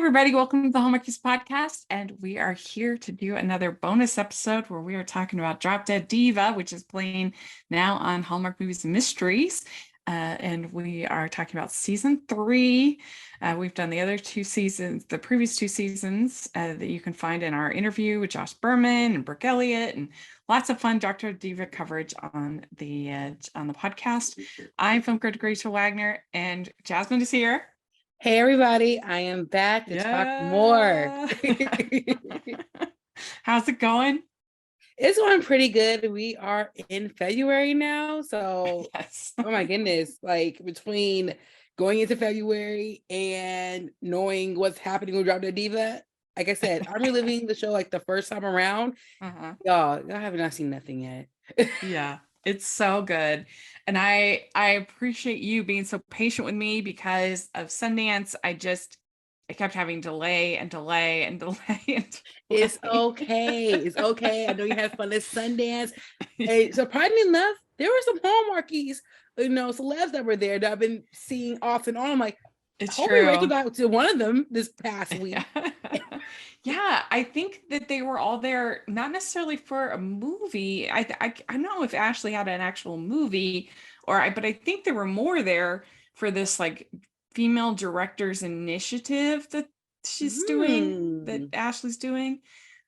everybody. Welcome to the Hallmark Movies podcast. And we are here to do another bonus episode where we are talking about Drop Dead Diva, which is playing now on Hallmark Movies Mysteries. And we are talking about season 3. We've done the other 2 seasons, the previous 2 seasons that you can find in our interview with Josh Berman and Brooke Elliott, and lots of fun Drop Dead Diva coverage on the podcast. I'm film critic Rachel Wagner, and Jazzman is here. Hey everybody, I am back to talk more. How's it going? It's going pretty good. We are in February now, so yes. Oh my goodness, like between going into February and knowing what's happening with Drop Dead Diva, like I said, I'm reliving the show like the first time around. Y'all have not seen nothing yet. Yeah, it's so good. And I appreciate you being so patient with me because of Sundance. I kept having delay and delay and delay and delay. It's okay. It's okay. I know you had fun at Sundance. Hey, surprisingly enough, there were some Hallmarkies, celebs that were there that I've been seeing off and on. I'm like, it's hopefully true. Rachel got to one of them this past week. Yeah, I think that they were all there, not necessarily for a movie. I don't know if Ashley had an actual movie, but I think there were more there for this like female directors initiative that she's doing, that Ashley's doing.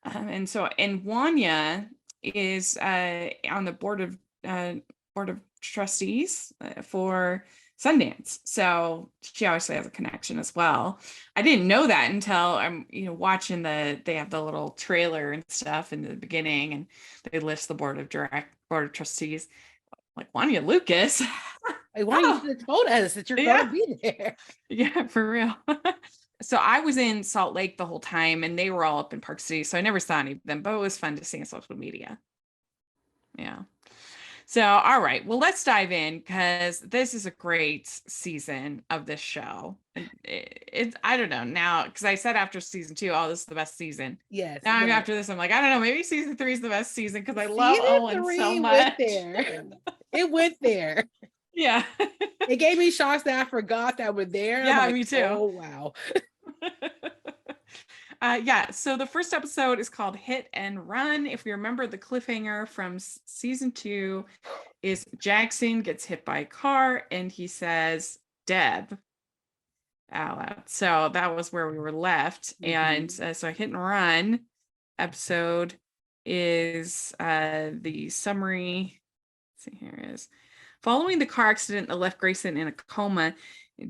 And Wanya is on the board of trustees for Sundance, so she obviously has a connection as well. I didn't know that until I'm watching they have the little trailer and stuff in the beginning, and they list the board of trustees. Like, Wanya Lucas. Like, why you should have told us that you're going to be there? Yeah, for real. So I was in Salt Lake the whole time, and they were all up in Park City, so I never saw any of them, but it was fun to see on social media. Yeah. So, all right, well, let's dive in because this is a great season of this show. I don't know now, because I said after season 2, oh, this is the best season. Yes. Now after this, I'm like, I don't know, maybe season 3 is the best season because I love Owen so much. It went there. Yeah. It gave me shocks that I forgot that were there. Yeah, like, me too. Oh, wow. So the first episode is called Hit and Run. If you remember, the cliffhanger from season 2 is Jackson gets hit by a car and he says Deb out loud. So that was where we were left. And so Hit and Run episode is the summary. Let's see, here it is. Following the car accident that left Grayson in a coma,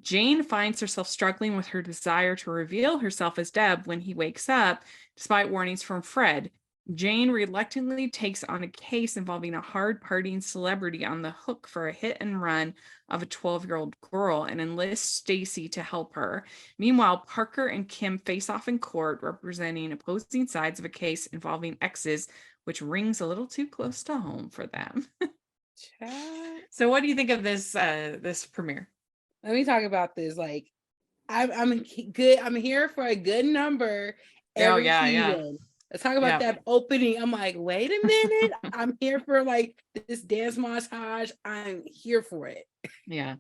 Jane finds herself struggling with her desire to reveal herself as Deb when he wakes up, despite warnings from Fred. Jane reluctantly takes on a case involving a hard-partying celebrity on the hook for a hit and run of a 12-year-old girl and enlists Stacy to help her. Meanwhile, Parker and Kim face off in court, representing opposing sides of a case involving exes, which rings a little too close to home for them. So what do you think of this premiere? Let me talk about this. Like, I'm good. I'm here for a good number every season. Yeah. Let's talk about that opening. I'm like, wait a minute. I'm here for like this dance montage. I'm here for it. Yeah.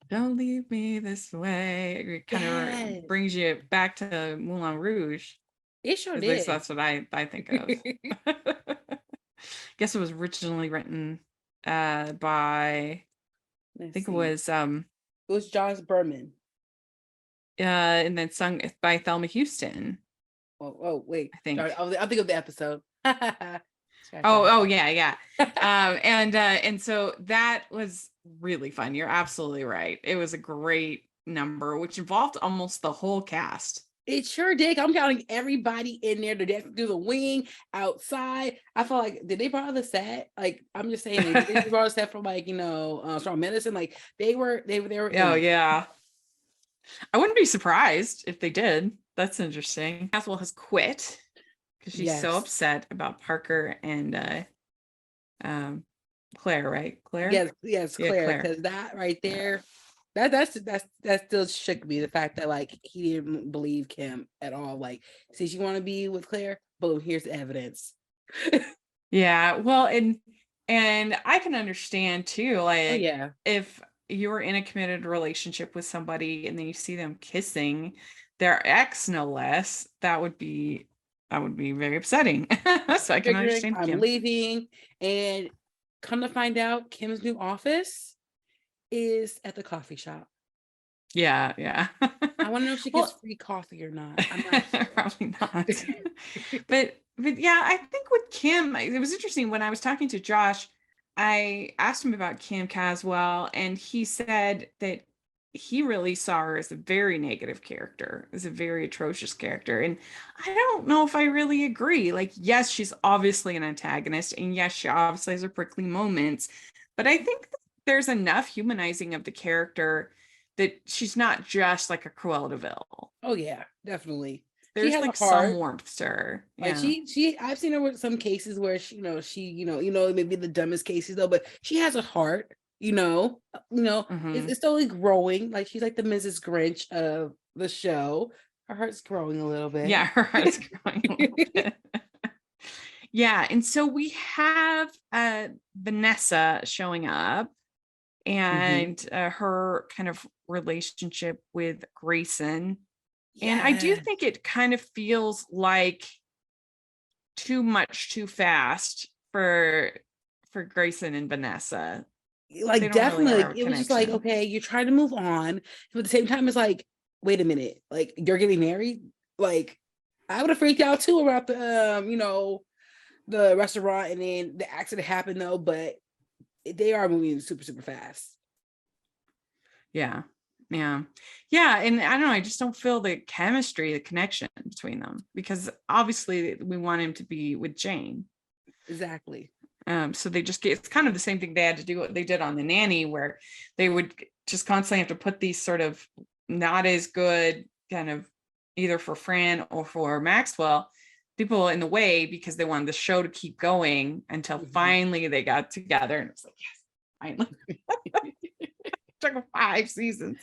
Don't leave me this way. It kind of brings you back to Moulin Rouge. It sure did. At least that's what I think of. Guess it was originally written by, I think it was Josh Berman. And then sung by Thelma Houston. Oh, wait. I think. I'll think of the episode. yeah. And so that was really fun. You're absolutely right. It was a great number, which involved almost the whole cast. It sure did. I'm counting everybody in there to do the wing outside. I felt like, did they borrow the set? Like, I'm just saying, they borrow the set from like, Strong Medicine. Like they were. Oh yeah. I wouldn't be surprised if they did. That's interesting. Caswell has quit because she's so upset about Parker and Claire, right? Claire? Yes, Claire. Because that right there. That still shook me, the fact that like he didn't believe Kim at all. Like, since you want to be with Claire, boom, here's the evidence. Yeah, well, and I can understand too, like, if you're in a committed relationship with somebody and then you see them kissing, their ex, no less, that would be very upsetting. So I can understand I'm Kim. leaving, and come to find out, Kim's new office is at the coffee shop. Yeah. I want to know if she gets free coffee or not. I'm not sure. Probably not. but yeah, I think with Kim, it was interesting when I was talking to Josh. I asked him about Kim Caswell, and he said that he really saw her as a very negative character, as a very atrocious character. And I don't know if I really agree. Like, yes, she's obviously an antagonist, and yes, she obviously has her prickly moments, but I think that there's enough humanizing of the character that she's not just like a Cruella de Vil. Oh yeah, definitely. There's like some warmth to her. Yeah. Like I've seen her with some cases where she maybe the dumbest cases though, but she has a heart. It's totally growing. Like she's like the Mrs. Grinch of the show. Her heart's growing a little bit. Yeah, her heart's growing a little bit. Yeah, and so we have Vanessa showing up, and her kind of relationship with Grayson. And I do think it kind of feels like too much too fast for Grayson and Vanessa. Like definitely, like, it was just like, okay, you're trying to move on, but at the same time, it's like, wait a minute, like you're getting married. Like I would have freaked out too about the the restaurant, and then the accident happened though, but they are moving super fast. Yeah. And I don't know, I just don't feel the chemistry, the connection between them, because obviously we want him to be with Jane. Exactly. So they just it's kind of the same thing they had to do what they did on The Nanny, where they would just constantly have to put these sort of not as good kind of either for Fran or for Maxwell people in the way, because they wanted the show to keep going until finally they got together, and it was like, yes, finally. Took 5 seasons.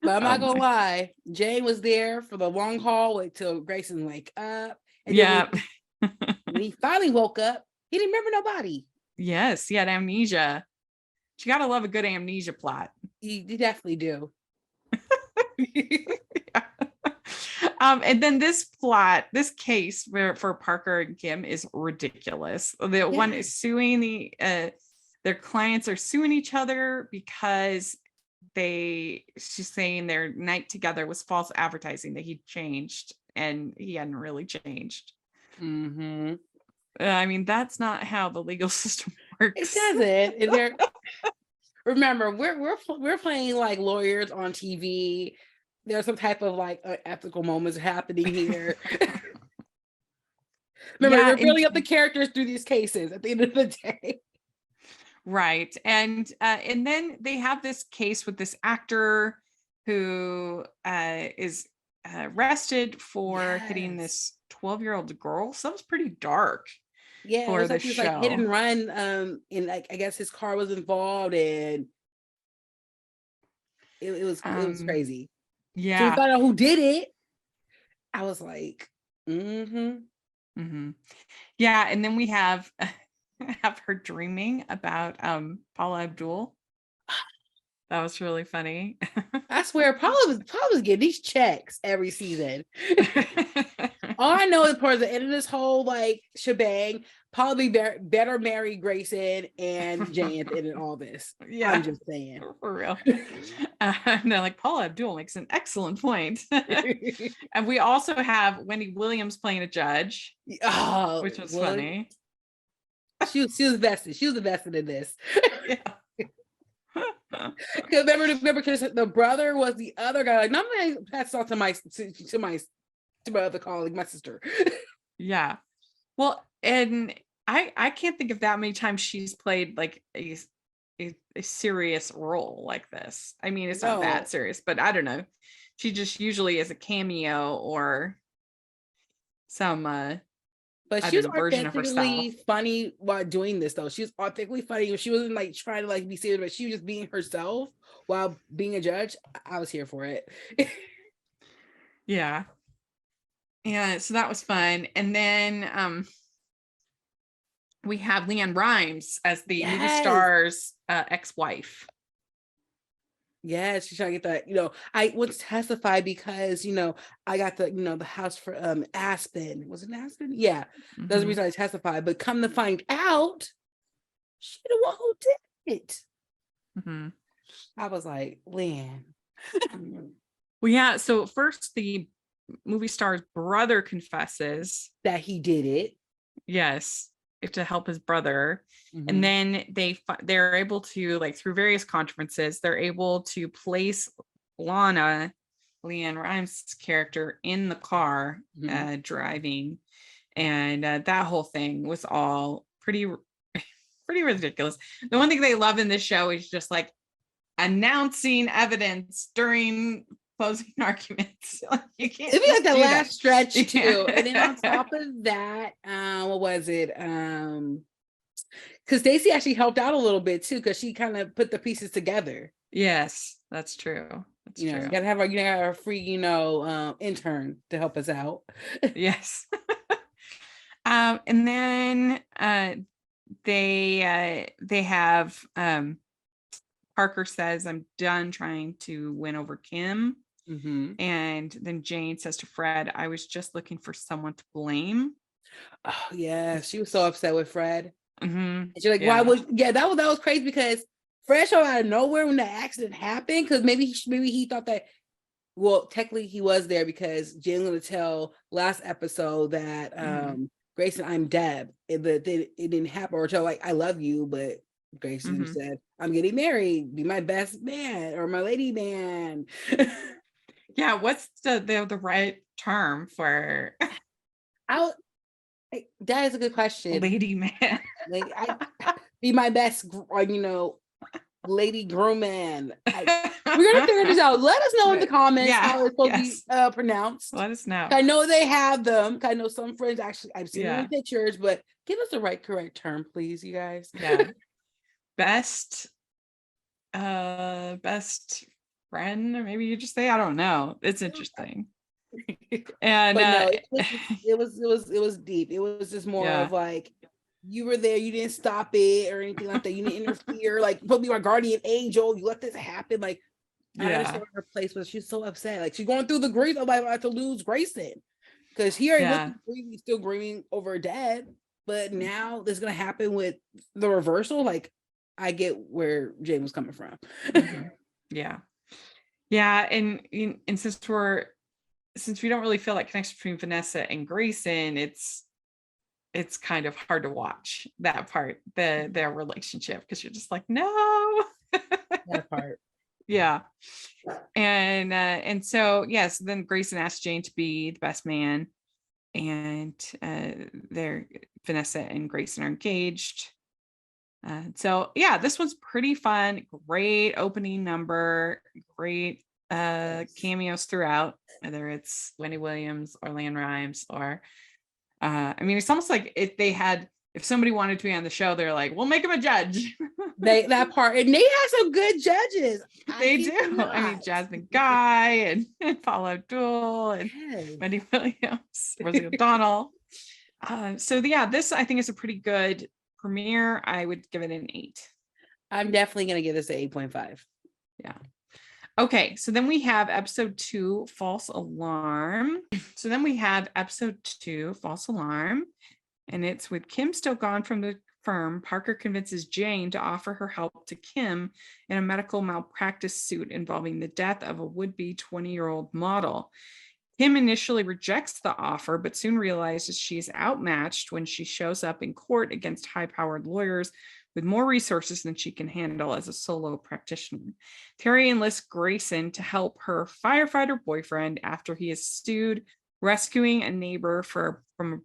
But I'm not gonna lie, Jane was there for the long haul until Grayson wake up. And when he finally woke up, he didn't remember nobody. Yes, he had amnesia. You gotta love a good amnesia plot. You definitely do. And then this case for Parker and Kim is ridiculous. The one is suing their clients are suing each other because she's saying their night together was false advertising, that he changed and he hadn't really changed. I mean, that's not how the legal system works. It doesn't. Remember, we're playing like lawyers on TV. There's some type of like ethical moments happening here. Remember, we're building up the characters through these cases at the end of the day. Right. And then they have this case with this actor who is arrested for hitting this 12-year-old girl. So that was pretty dark. Yeah, for it was the like he was like hit and run. And like I guess his car was involved, and it was crazy. Yeah. So we found out who did it. I was like, Yeah, and then we have her dreaming about Paula Abdul. That was really funny. I swear, Paula was getting these checks every season. All I know is towards the end of this whole like shebang, Paula be better marry Grayson and Jane at the end of all this. Yeah, I'm just saying, for real. And they're like, Paula Abdul makes an excellent point. And we also have Wendy Williams playing a judge, which was funny. She was vested. She was invested in this. Yeah. Because remember, because the brother was the other guy. Like, not only passed off to my other colleague, my sister. Yeah. Well, and I can't think of that many times she's played like a serious role like this. I mean, it's not that serious, but I don't know. She just usually is a cameo or some but she was authentically funny while doing this, though. She was authentically funny. She wasn't like trying to like be serious, but she was just being herself while being a judge. I was here for it. Yeah. So that was fun. And then we have Leanne Rimes as the movie star's ex-wife. Yeah, she's trying to get that, I went to testify because, I got the house for Aspen. Was it Aspen? Yeah. That's the reason I testified. But come to find out, she the one who did it. I was like, Lynn. Well, yeah. So first the movie star's brother confesses that he did it. Yes, to help his brother. And then they're able to, like, through various conferences, they're able to place LeAnn Rimes' character in the car driving, and that whole thing was all pretty ridiculous. The one thing they love in this show is just like announcing evidence during closing arguments. You can't. It'd be like the last stretch too. And then on top of that, what was it? Because Stacey actually helped out a little bit too, because she kind of put the pieces together. Yes, that's true. That's true. You gotta have a free, intern to help us out. Yes. And then they have Parker says, "I'm done trying to win over Kim." And then Jane says to Fred, "I was just looking for someone to blame." Oh yeah, she was so upset with Fred. And she's like, "Why was?" Yeah, that was crazy, because Fred showed out of nowhere when the accident happened. Because maybe he thought that. Well, technically he was there because Jane was going to tell last episode that Grayson, I'm Deb, but it didn't happen, or tell like I love you, but Grayson said, "I'm getting married. Be my best man or my lady man." Yeah, what's the right term for? That is a good question. Lady man. Like, be my best, lady groom man. We're gonna figure this out. Let us know in the comments how it's supposed to be pronounced. Let us know. I know they have them. I know some friends actually. I've seen them in pictures, but give us the correct term, please, you guys. Yeah. Best friend, or maybe you just say, I don't know. It's interesting. And no, it was deep. It was just more of like, you were there, you didn't stop it or anything like that. You didn't interfere, like, put me my guardian angel, you let this happen. Like, I understand her place, but she's so upset. Like, she's going through the grief of like, to lose Grayson, because he already was still grieving over Dad, but now this is gonna happen with the reversal. Like, I get where Jane was coming from. Yeah, and since we don't really feel that connection between Vanessa and Grayson, it's kind of hard to watch that part, their relationship, because you're just like, no. That part. Yeah. And so yes, then Grayson asked Jane to be the best man, and Vanessa and Grayson are engaged. So yeah, this one's pretty fun. Great opening number, great cameos throughout, whether it's Wendy Williams or LeAnn Rimes, or I mean, it's almost like if somebody wanted to be on the show, they're like, we'll make him a judge. That part, and they have some good judges. They do. I mean, Jasmine Guy and Paula Abdul and Wendy Williams, Rosie O'Donnell. So yeah, this I think is a pretty good premiere. I would give it an 8. I'm definitely gonna give this an 8.5. Yeah. Okay, so then we have episode 2, False Alarm. And it's with Kim still gone from the firm. Parker convinces Jane to offer her help to Kim in a medical malpractice suit involving the death of a would-be 20-year-old model. Kim initially rejects the offer, but soon realizes she's outmatched when she shows up in court against high-powered lawyers with more resources than she can handle as a solo practitioner. Terry enlists Grayson to help her firefighter boyfriend after he is sued, rescuing a neighbor from a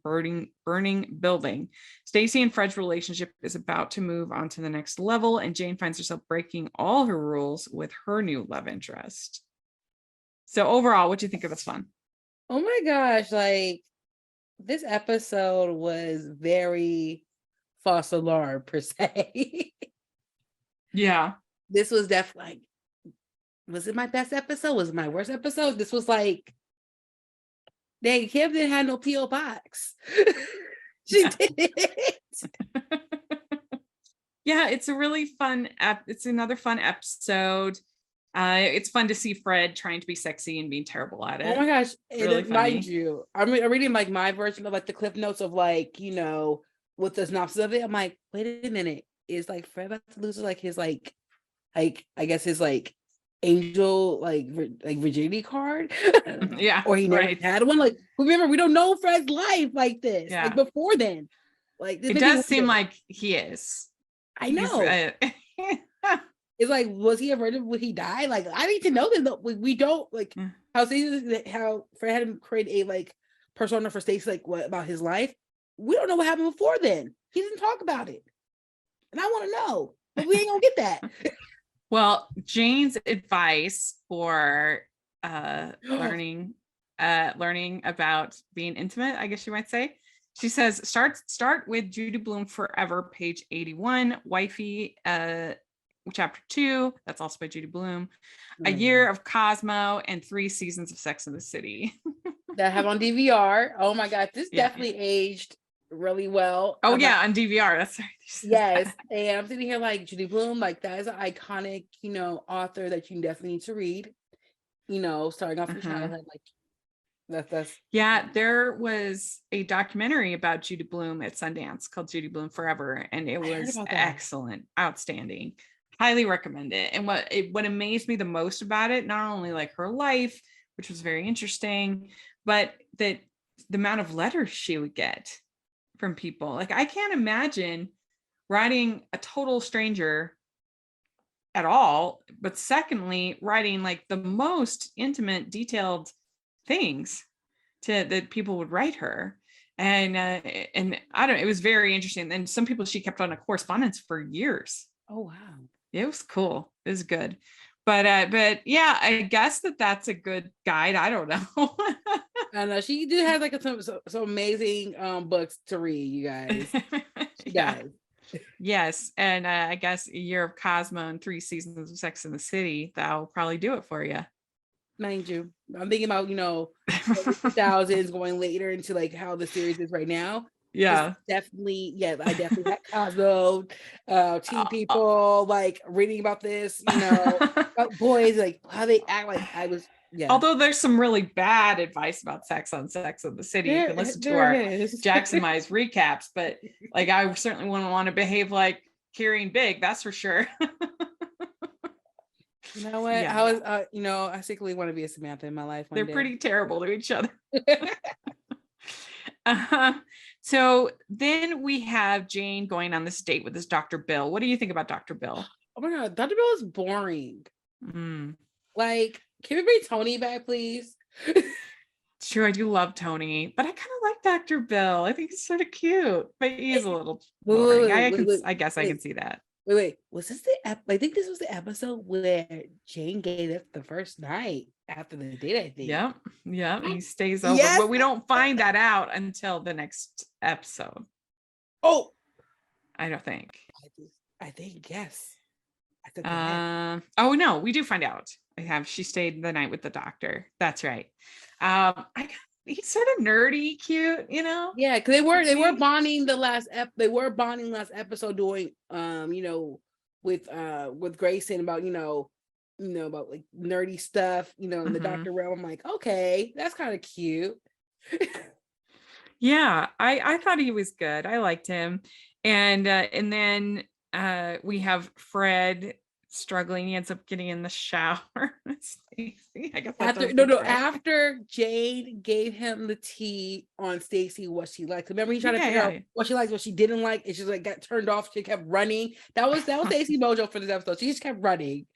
burning building. Stacey and Fred's relationship is about to move on to the next level, and Jane finds herself breaking all her rules with her new love interest. So overall, what do you think of this one? Oh my gosh, like, this episode was very False Alarm per se. Yeah. This was definitely, was it my best episode? Was it my worst episode? This was like, dang, Kim didn't have no P.O. box. She didn't. Yeah, it's a really fun it's another fun episode. It's fun to see Fred trying to be sexy and being terrible at it. Oh my gosh. It's really funny. Mind you, I'm reading like my version of like the clip notes of like, with the synopsis of it. I'm like, wait a minute. Is like Fred about to lose like his like I guess his like angel like virginity card? Yeah. Or he never had one. Like, remember, we don't know Fred's life like this. Yeah. Like before then. Like it does seem like he is. I know. It's like, was he a virgin? Would he die? Like, I need to know that. We don't like how Fred had him create a like persona for Stacey, like what about his life? We don't know what happened before then. He didn't talk about it. And I want to know, but we ain't gonna get that. Well, Jane's advice for learning about being intimate, I guess you might say. She says, start with Judy Blume Forever, page 81, Wifey, chapter 2. That's also by Judy Blume. A Year of Cosmo and 3 seasons of Sex in the City. That I have on DVR. Oh my God, this definitely aged really well. Oh yeah, on DVR. That's right. Yes, and I'm sitting here like Judy Blume, like that is an iconic, author that you definitely need to read. Starting off from childhood, like that's. Yeah, there was a documentary about Judy Blume at Sundance called Judy Blume Forever, and it was excellent, outstanding. Highly recommend it. And what amazed me the most about it, not only like her life, which was very interesting, but that the amount of letters she would get from people. Like, I can't imagine writing a total stranger at all, but secondly, writing like the most intimate, detailed things that people would write her. And I don't know, it was very interesting. And some people she kept on a correspondence for years. Oh wow. It was cool. It was good. But yeah, I guess that's a good guide. I don't know. I know she did have like some amazing books to read, you guys. She does. Yes, and I guess A Year of Cosmo and 3 seasons of Sex in the City, that'll probably do it for you. Mind you, I'm thinking about 2000s going later into like how the series is right now. Yeah, definitely. Yeah, I definitely had Cosmo, teen people like reading about this. About boys, like how they act. Like I was. Yeah. Although there's some really bad advice about sex on Sex in the City, you can listen to our Jackson Mize recaps. But like, I certainly wouldn't want to behave like Carrie Big. That's for sure. You know what? Yeah. I was, I secretly want to be a Samantha in my life. They're pretty terrible to each other. So then we have Jane going on this date with this Dr. Bill. What do you think about Dr. Bill? Oh my God, Dr. Bill is boring. Like, can we bring Tony back, please? Sure, I do love Tony, but I kind of like Dr. Bill. I think he's sort of cute, but he is a little boring. I guess I can see that. Wait. Was this I think this was the episode where Jane gave it the first night after the date, I think. Yeah. He stays over, but we don't find that out until the next episode. Oh, I don't think. I think yes. Oh no, we do find out. She stayed the night with the doctor. That's right. He's sort of nerdy, cute, Yeah, because they were bonding last episode doing with Grayson about about like nerdy stuff, in the doctor realm. I'm like, okay, that's kind of cute. Yeah, I thought he was good. I liked him. And then we have Fred struggling. He ends up getting in the shower. Stacey, I guess after Jade gave him the tea on Stacey, what she liked. Remember, he tried to figure out what she liked, what she didn't like. It's just like got turned off. She kept running. That was Stacey Mojo for this episode. She just kept running.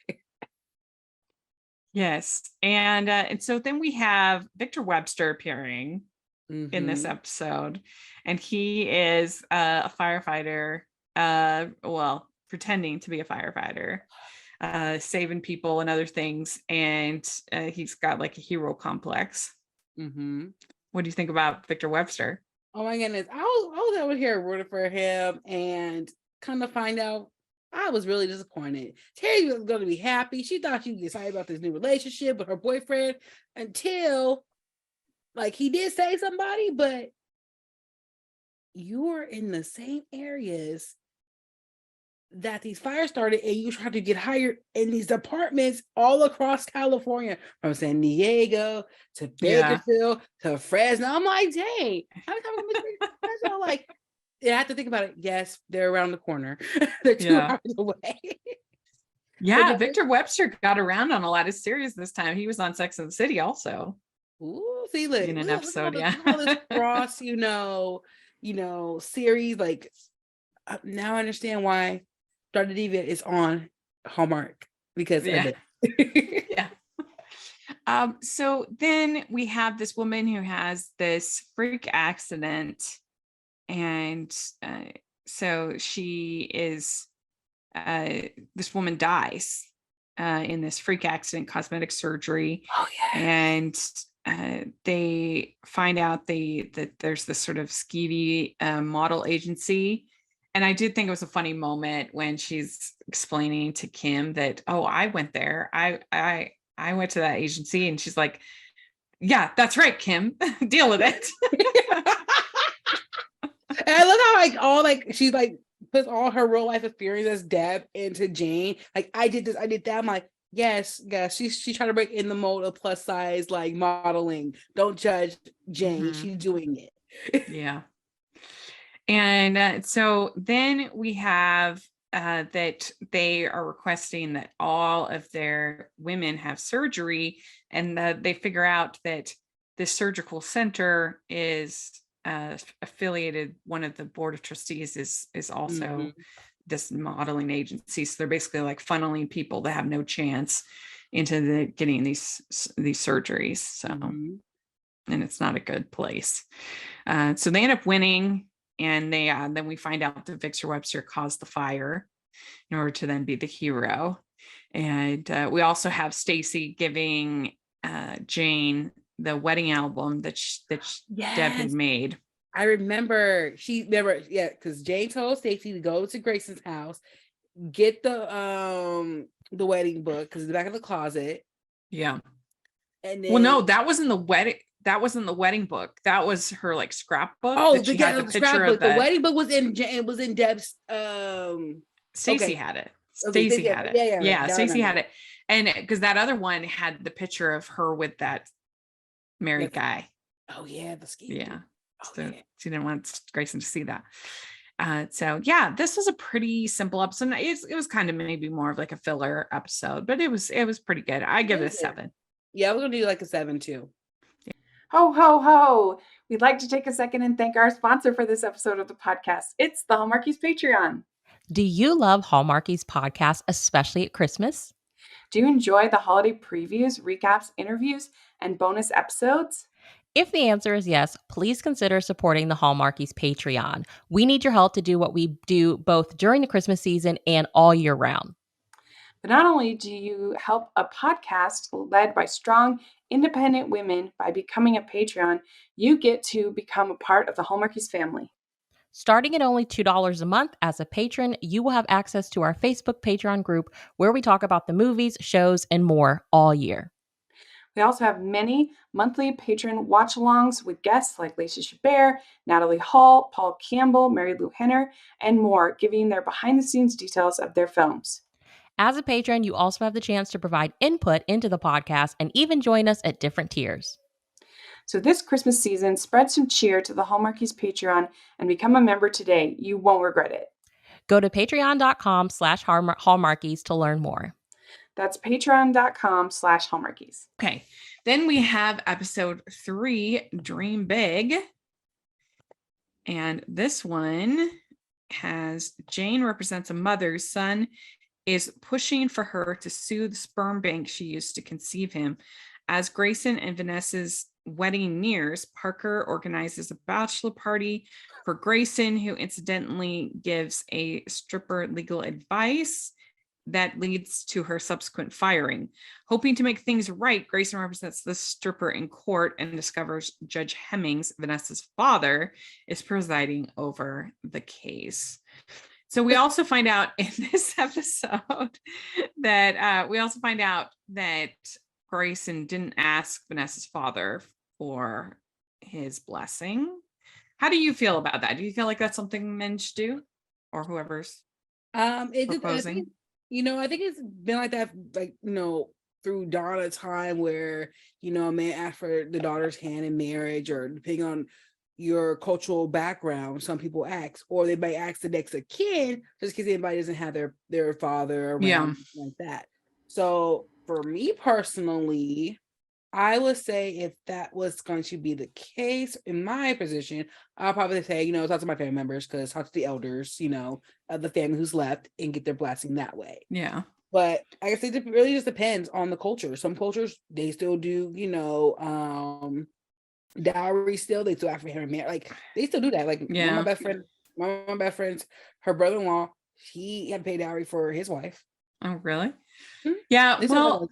Yes, and so then we have Victor Webster appearing in this episode, and he is a firefighter. Pretending to be a firefighter, saving people and other things, and he's got like a hero complex. What do you think about Victor Webster? Oh my goodness, I was over here rooting for him, and kind of find out I was really disappointed. Terry was going to be happy. She thought she was excited about this new relationship with her boyfriend until, like, he did say somebody, but you are in the same areas that these fires started and you try to get hired in these apartments all across California, from San Diego to Bakersfield to Fresno. I'm like, dang, how many times Fresno? Like, I have to think about it. Yes, they're around the corner. They're 2 hours away. Yeah, Victor Webster got around on a lot of series this time. He was on Sex and the City also. Ooh, see, look, in an episode, look all this cross, series. Like, now I understand why Drop Dead Diva is on Hallmark, because of it. So then we have this woman who has this freak accident, and so she is this woman dies in this freak accident, cosmetic surgery. And they find out that there's this sort of skeevy model agency. And I did think it was a funny moment when she's explaining to Kim that, oh, I went there. I went to that agency. And she's like, yeah, that's right, Kim. Deal with it. And I love how she puts all her real life experience as Deb into Jane. Like, I did this, I did that. I'm like, yes. She's trying to break in the mold of plus size like modeling. Don't judge Jane. Mm-hmm. She's doing it. Yeah. And so then we have that they are requesting that all of their women have surgery, and they figure out that this surgical center is affiliated. One of the board of trustees is also this modeling agency. So they're basically like funneling people that have no chance into getting these surgeries. So, and it's not a good place. So they end up winning. And they then we find out that Victor Webster caused the fire in order to then be the hero. And we also have Stacy giving Jane the wedding album that Deb had made. I remember because Jane told Stacy to go to Grayson's house, get the wedding book because it's back in the closet. Yeah. And then, well, no, that wasn't the wedding. That wasn't the wedding book. That was her like scrapbook. Oh, the scrapbook. The wedding book was in Deb's. Stacy had it. Stacy had it. Yeah, Stacy had it, and because that other one had the picture of her with that married guy. Oh yeah, the ski. Yeah. So she didn't want Grayson to see that. So yeah, this was a pretty simple episode. It was kind of maybe more of like a filler episode, but it was pretty good. I give it a 7. Yeah, we're gonna do like a 7 too. Ho, ho, ho. We'd like to take a second and thank our sponsor for this episode of the podcast. It's the Hallmarkies Patreon. Do you love Hallmarkies podcast, especially at Christmas? Do you enjoy the holiday previews, recaps, interviews, and bonus episodes? If the answer is yes, please consider supporting the Hallmarkies Patreon. We need your help to do what we do both during the Christmas season and all year round. But not only do you help a podcast led by strong, independent women by becoming a Patreon, you get to become a part of the Hallmarkies family. Starting at only $2 a month as a patron, you will have access to our Facebook Patreon group where we talk about the movies, shows, and more all year. We also have many monthly patron watch-alongs with guests like Lacey Chabert, Natalie Hall, Paul Campbell, Mary Lou Henner, and more, giving their behind-the-scenes details of their films. As a patron, you also have the chance to provide input into the podcast and even join us at different tiers. So this Christmas season, spread some cheer to the Hallmarkies Patreon and become a member today. You won't regret it. Go to patreon.com/Hallmarkies to learn more. That's patreon.com/Hallmarkies. Okay. Then we have episode 3, Dream Big. And this one has Jane represents a mother whose son is pushing for her to sue the sperm bank she used to conceive him. As Grayson and Vanessa's wedding nears, Parker organizes a bachelor party for Grayson, who incidentally gives a stripper legal advice that leads to her subsequent firing. Hoping to make things right, Grayson represents the stripper in court and discovers Judge Hemmings, Vanessa's father, is presiding over the case. So we also find out in this episode that Grayson didn't ask Vanessa's father for his blessing. How do you feel about that? Do you feel like that's something men should do, or whoever's It just, I proposing? think, I think it's been like that, like, through dawn of time where, a man asked for the daughter's hand in marriage, or depending on your cultural background, some people ask, or they might ask the next of kin just because anybody doesn't have their father around, like that. So for me personally, I would say if that was going to be the case in my position, I'll probably say, talk to my family members, because talk to the elders, of the family who's left, and get their blessing that way. Yeah. But I guess it really just depends on the culture. Some cultures, they still do, dowry still. They still ask for hair and marriage. Like, they still do that. Like, one of my best friends, her brother-in-law, he had to pay dowry for his wife. Oh, really? Hmm? Yeah. They Well,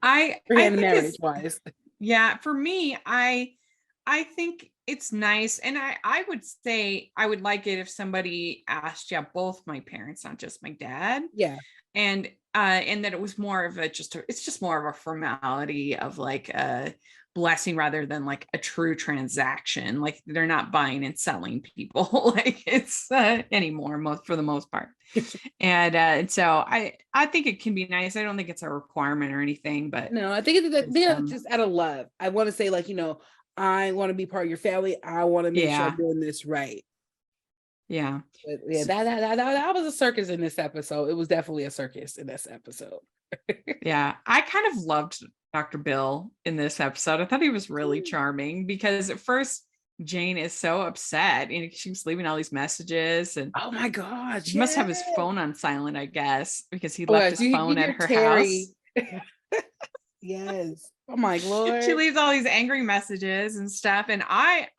I think marriage wise. Yeah, for me, I think it's nice, and I would say I would like it if somebody asked, both my parents, not just my dad. Yeah. And that it was more of it's just more of a formality of like a blessing rather than like a true transaction. Like, they're not buying and selling people like it's anymore, for the most part. And so I think it can be nice. I don't think it's a requirement or anything, but no, I think it's just out of love. I want to say, like, I want to be part of your family. I want to make sure I'm doing this right. Yeah. But yeah, that was a circus in this episode. It was definitely a circus in this episode. Yeah, I kind of loved Dr. Bill in this episode. I thought he was really charming, because at first Jane is so upset and she was leaving all these messages, and oh my gosh, he must have his phone on silent, I guess, because he left his phone at her house. Yes. Oh my Lord. She leaves all these angry messages and stuff. And I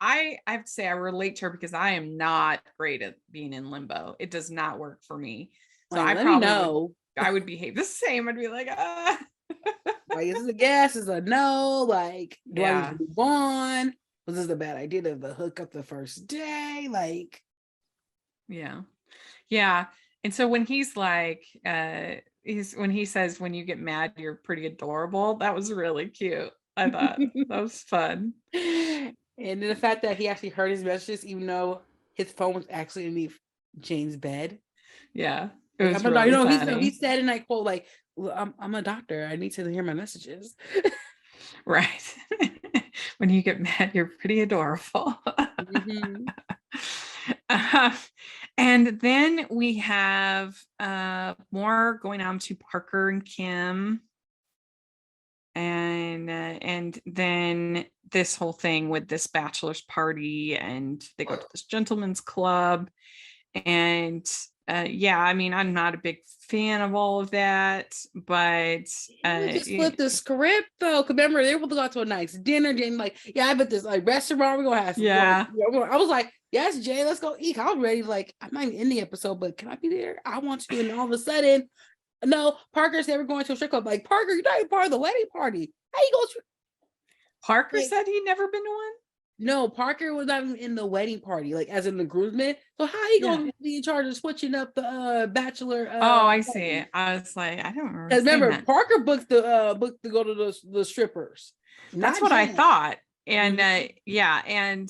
have to say I relate to her, because I am not great at being in limbo. It does not work for me. So like, I probably I would behave the same. I'd be like, like, is this a yes? Is a no? Like, do I need to move on? Was this a bad idea to the hook up the first day? Like, yeah. And so when he's like, when he says, when you get mad, you're pretty adorable, that was really cute. I thought that was fun. And then the fact that he actually heard his messages, even though his phone was actually underneath Jane's bed. Yeah. It was really funny. He said, and I quote, like, well, I'm a doctor. I need to hear my messages. Right. When you get mad, you're pretty adorable. Mm-hmm. And then we have more going on to Parker and Kim, and then this whole thing with this bachelor's party, and they go to this gentleman's club, and I mean, I'm not a big fan of all of that, but just flip the script though. Cause remember, they were able to go out to a nice dinner. Jane, like, I bet this like restaurant, we're gonna have some. I was like, yes, Jay, let's go eat. I was ready, like, I'm not even in the episode, but can I be there? I want to. And all of a sudden, no, Parker said we're going to a strip club. Like, Parker, you're not even part of the wedding party. How you go to Parker said he'd never been to one? No, Parker was not even in the wedding party, like as in the groomsman. So how he gonna be in charge of switching up the bachelor? I see. I was like, I don't remember. Because remember, Parker booked to go to the strippers. That's what I thought. And and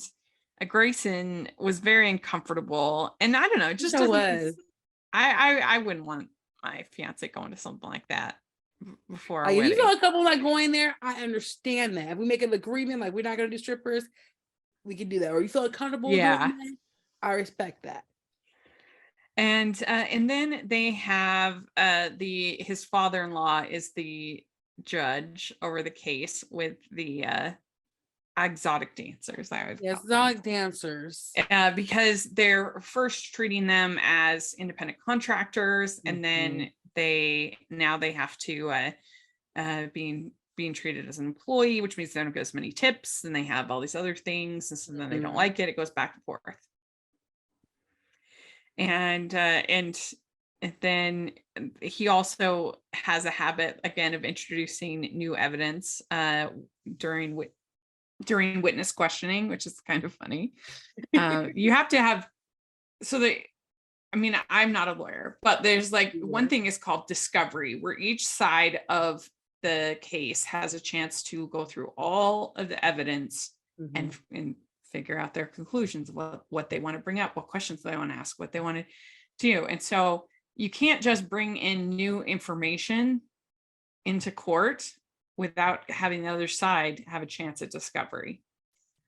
Grayson was very uncomfortable. And I don't know, it just doesn't. I wouldn't want my fiance going to something like that before our wedding. You feel uncomfortable like going there, I understand that. If we make an agreement, like, we're not gonna do strippers, we can do that. Or you feel uncomfortable doing that, I respect that. And then they have his father-in-law is the judge over the case with the exotic dancers. Exotic dancers. Because they're first treating them as independent contractors, and then they have to being treated as an employee, which means they don't get as many tips, and they have all these other things, and so then they don't like it. It goes back and forth. And then he also has a habit, again, of introducing new evidence during witness questioning, which is kind of funny. You have to have, I mean, I'm not a lawyer, but there's like one thing is called discovery, where each side of the case has a chance to go through all of the evidence and figure out their conclusions, what they want to bring up, what questions they want to ask, what they want to do. And so you can't just bring in new information into court without having the other side have a chance at discovery.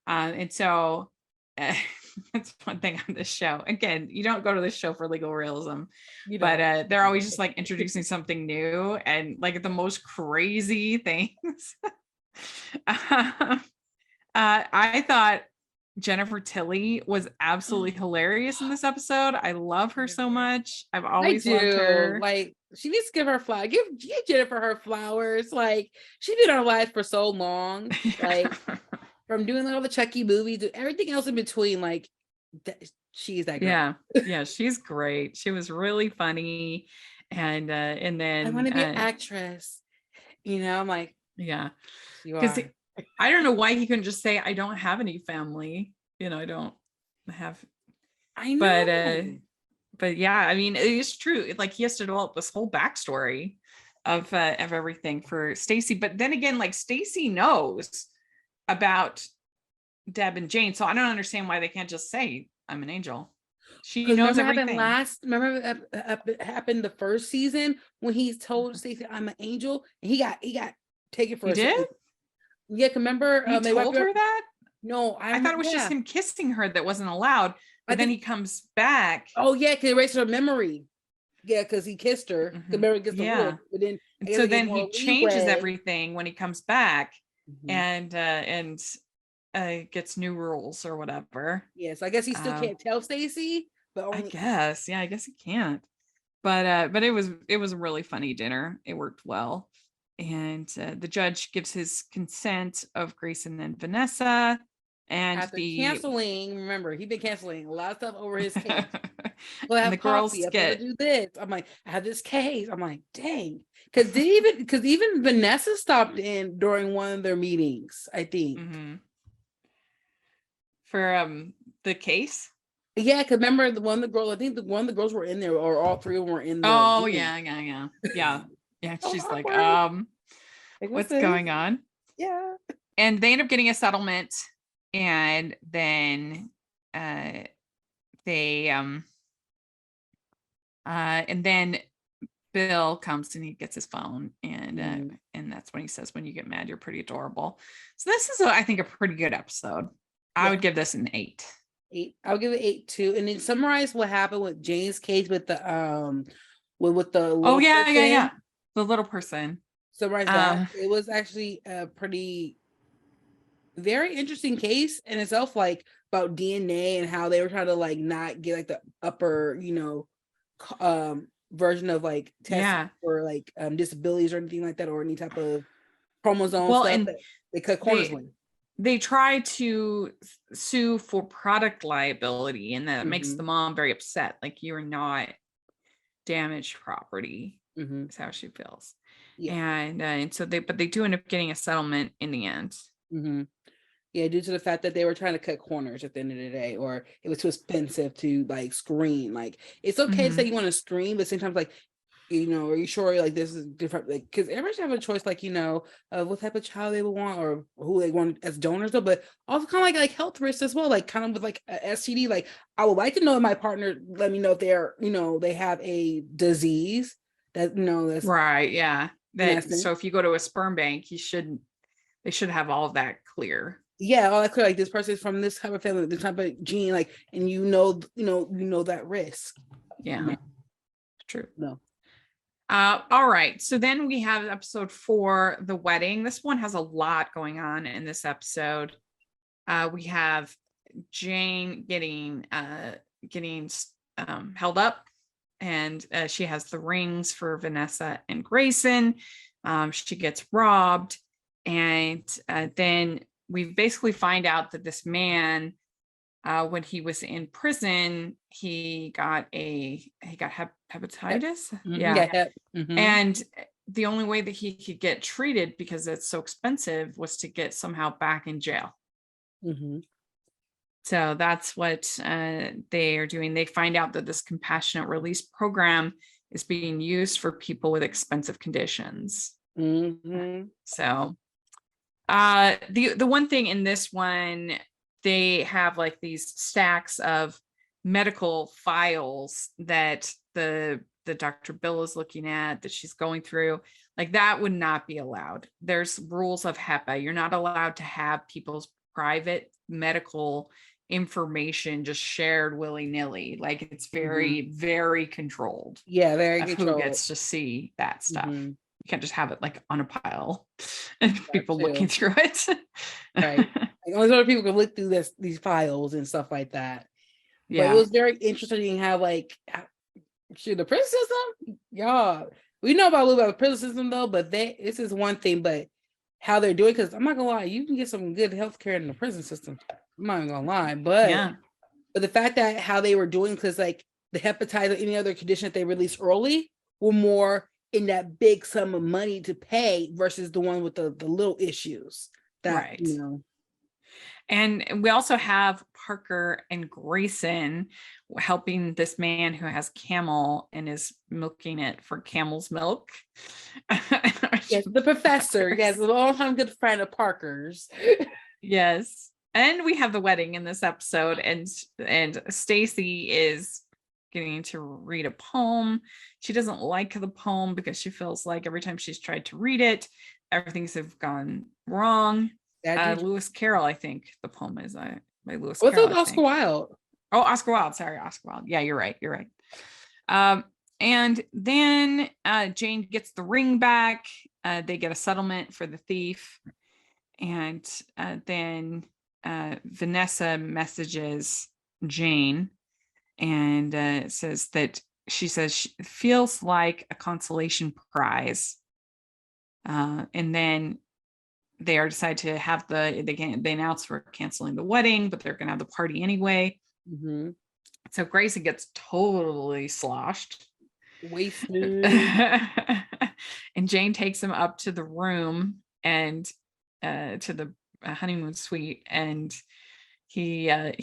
And so that's one thing on this show. Again, you don't go to this show for legal realism, but they're always just like introducing something new and like the most crazy things. I thought Jennifer Tilly was absolutely hilarious in this episode. I love her so much. I've always loved her. Like, she needs to give her flowers. Give Jennifer her flowers. Like, she did our lives for so long. Like, from doing all the Chucky movies to everything else in between. Like, she's that girl. Yeah, she's great. She was really funny, and then I want to be an actress. You know, I'm like, yeah, because I don't know why he couldn't just say, I don't have any family. You know, I don't have. I know. But yeah, I mean, it is true. Like, he has to develop this whole backstory of everything for Stacy. But then again, like, Stacy knows about Deb and Jane, so I don't understand why they can't just say, I'm an angel. She knows everything. Remember it happened the first season when he told Stacy, I'm an angel, and he got taken for he did? Yeah, remember he told her that? No, I thought it was just him kissing her that wasn't allowed, but then he comes back. Oh yeah, because he erased her memory. Yeah, because he kissed her. Remember, gets the wood, but then so then he changes everything when he comes back, and gets new rules or whatever. Yes, I guess he still can't tell Stacy, but only... I guess he can't. But it was a really funny dinner. It worked well. And the judge gives his consent of Grayson and Vanessa. And after canceling, remember, he'd been canceling a lot of stuff over his case. Well, and the girls get do this. I'm like, I have this case. I'm like, dang, because even Vanessa stopped in during one of their meetings, I think. For the case. Yeah, because remember one of the girls, I think one of the girls were in there, or all three of them were in there. Oh, yeah. She's like, what's going on? Yeah. And they end up getting a settlement, and then and then Bill comes and he gets his phone, and that's when he says, when you get mad, you're pretty adorable. So this is, I think, a pretty good episode. I would give this an 8. 8. I'll give it 8 too. And then summarize what happened with Jane's case with the with the little person. The little person. Summarize that. It was actually a very interesting case in itself, like about DNA and how they were trying to like not get like the upper, version of like tests for like disabilities or anything like that, or any type of chromosome stuff and that they cut corners with. They try to sue for product liability, and that makes the mom very upset. Like, you're not damaged property. Is how she feels. Yeah. And so they do end up getting a settlement in the end. Yeah, due to the fact that they were trying to cut corners at the end of the day, or it was too expensive to like screen. Like, it's okay to say you want to screen, but sometimes like, are you sure like this is different? Like, because everybody should have a choice, like, of what type of child they would want or who they want as donors, though, but also kind of like health risks as well, like kind of with like a STD. Like, I would like to know if my partner let me know if they're, they have a disease that, that's right. Yeah. So if you go to a sperm bank, they should have all of that clear. Yeah, all that clear. Like, this person is from this type of family, this type of gene, like, and that risk. Yeah, true. No. All right. So then we have episode 4, the wedding. This one has a lot going on in this episode. We have Jane getting held up, and she has the rings for Vanessa and Grayson. She gets robbed, and then we basically find out that this man, when he was in prison, he got hepatitis. And the only way that he could get treated, because it's so expensive, was to get somehow back in jail. So that's what they are doing. They find out that this compassionate release program is being used for people with expensive conditions. So the one thing in this one, they have like these stacks of medical files that the that Dr. Bill is looking at, that she's going through, like that would not be allowed. There's rules of HEPA. You're not allowed to have people's private medical information just shared willy-nilly. Like it's very, very controlled. Yeah, very of controlled. Who gets to see that stuff. Mm-hmm. You can't just have it like on a pile and people too. looking through it. Right. Like, only other people can look through these files and stuff like that. Yeah. But it was very interesting how like the prison system, y'all. We know about a little bit about the prison system though, but this is one thing, but how they're doing, because I'm not gonna lie, you can get some good health care in the prison system. I'm not even gonna lie, but the fact that how they were doing, because like the hepatitis or any other condition that they released early were more in that big sum of money to pay versus the one with the little issues that you know. And we also have Parker and Grayson helping this man who has camel and is milking it for camel's milk. Yes, the professor. Yes, a long-time good friend of Parker's. Yes. And we have the wedding in this episode, and Stacy is getting to read a poem. She doesn't like the poem because she feels like every time she's tried to read it, everything's have gone wrong. Lewis Carroll, I think the poem is by Lewis Carroll. What's Oscar Wilde? Oh, Oscar Wilde. Sorry, Oscar Wilde. Yeah, you're right. And then Jane gets the ring back. They get a settlement for the thief. And then Vanessa messages Jane and says that she feels like a consolation prize. And then they decide to have they announce we're canceling the wedding, but they're going to have the party anyway. Mm-hmm. So Grayson gets totally sloshed. Wasted. And Jane takes him up to the room and to the honeymoon suite. And he I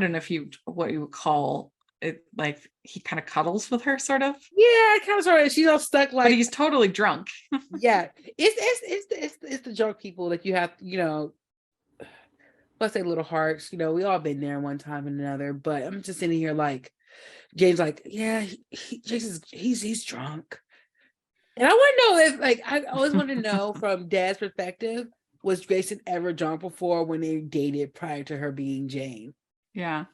don't know what you would call it, like he kind of cuddles with her sort of. Yeah, kind of sort of. She's all stuck like. But he's totally drunk. Yeah, it's the drunk people that you have, you know. Let's say little hearts, you know, we all been there one time and another. But I'm just sitting here like, James, like, yeah, he's drunk, and I want to know if, like, I always want to know from Dad's perspective, was Grayson ever drunk before when they dated prior to her being Jane? Yeah.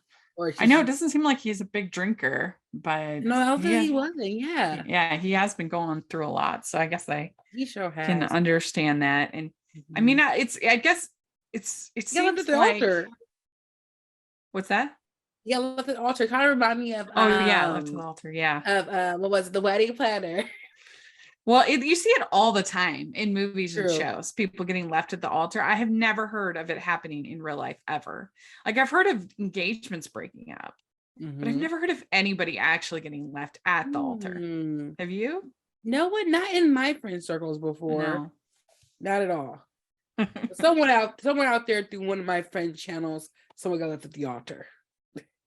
I know it doesn't seem like he's a big drinker, but no, I don't think he wasn't. Yeah, he has been going through a lot, so I guess he sure has. Can understand that. And I mean, I guess it seems the like altar. What's that? Yeah, left the altar. Kind of remind me of left the altar. Yeah, of what was it, the wedding planner? Well, you see it all the time in movies and shows, people getting left at the altar. I have never heard of it happening in real life ever. Like I've heard of engagements breaking up, but I've never heard of anybody actually getting left at the altar. Have you? No, what? Not in my friend circles before. No. Not at all. Someone out there through one of my friend channels, someone got left at the altar.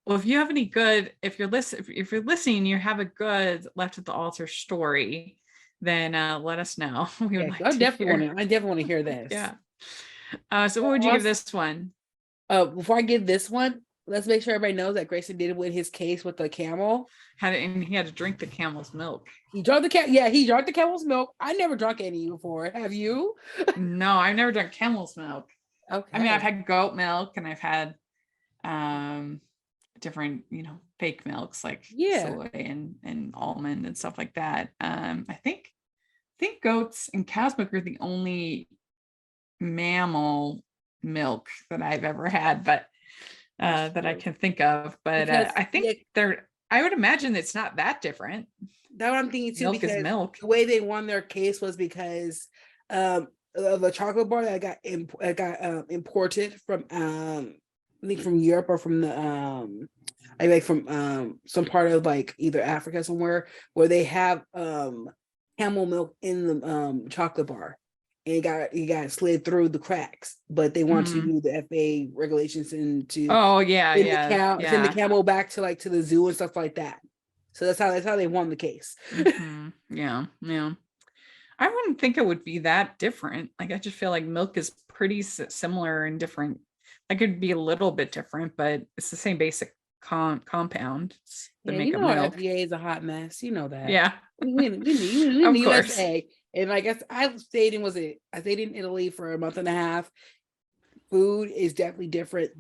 Well, if you have any good, if you're listening, you have a good left at the altar story, then let us know. I definitely want to hear this. Yeah. So what would you give this one? Before I give this one, let's make sure everybody knows that Grayson did win his case with the camel. And he had to drink the camel's milk. He drank the camel's milk. I never drank any before. Have you? No, I've never drank camel's milk. Okay. I mean, I've had goat milk and I've had different, fake milks like soy and almond and stuff like that. I think goats and cow's milk are the only mammal milk that I've ever had, but that I can think of. But I think I would imagine it's not that different. That's what I'm thinking too. Milk is milk. The way they won their case was because of the chocolate bar that got imported from I think from Europe or from the from some part of like either Africa somewhere, where they have camel milk in the chocolate bar, and it got slid through the cracks. But they want to do the FAA regulations and to send the camel back to the zoo and stuff like that. So that's how they won the case. Yeah. I wouldn't think it would be that different. Like I just feel like milk is pretty similar and different. Like it'd be a little bit different, but it's the same basic compound. It's the Yeah, you makeup know our milk. FDA is a hot mess. You know that. Yeah. We in the Of USA. And I guess I stayed in Italy for a month and a half. Food is definitely different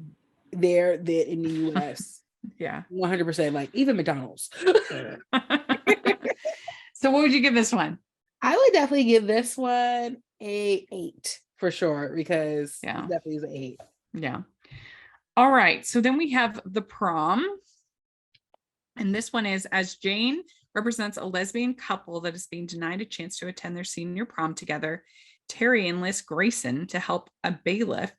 there than in the US. Yeah. 100%. Like even McDonald's. So what would you give this one? I would definitely give this one a 8 for sure, because it Yeah. definitely is an 8. Yeah. All right. So then we have the prom. And this one is, as Jane represents a lesbian couple that is being denied a chance to attend their senior prom together, Terry enlists Grayson to help a bailiff.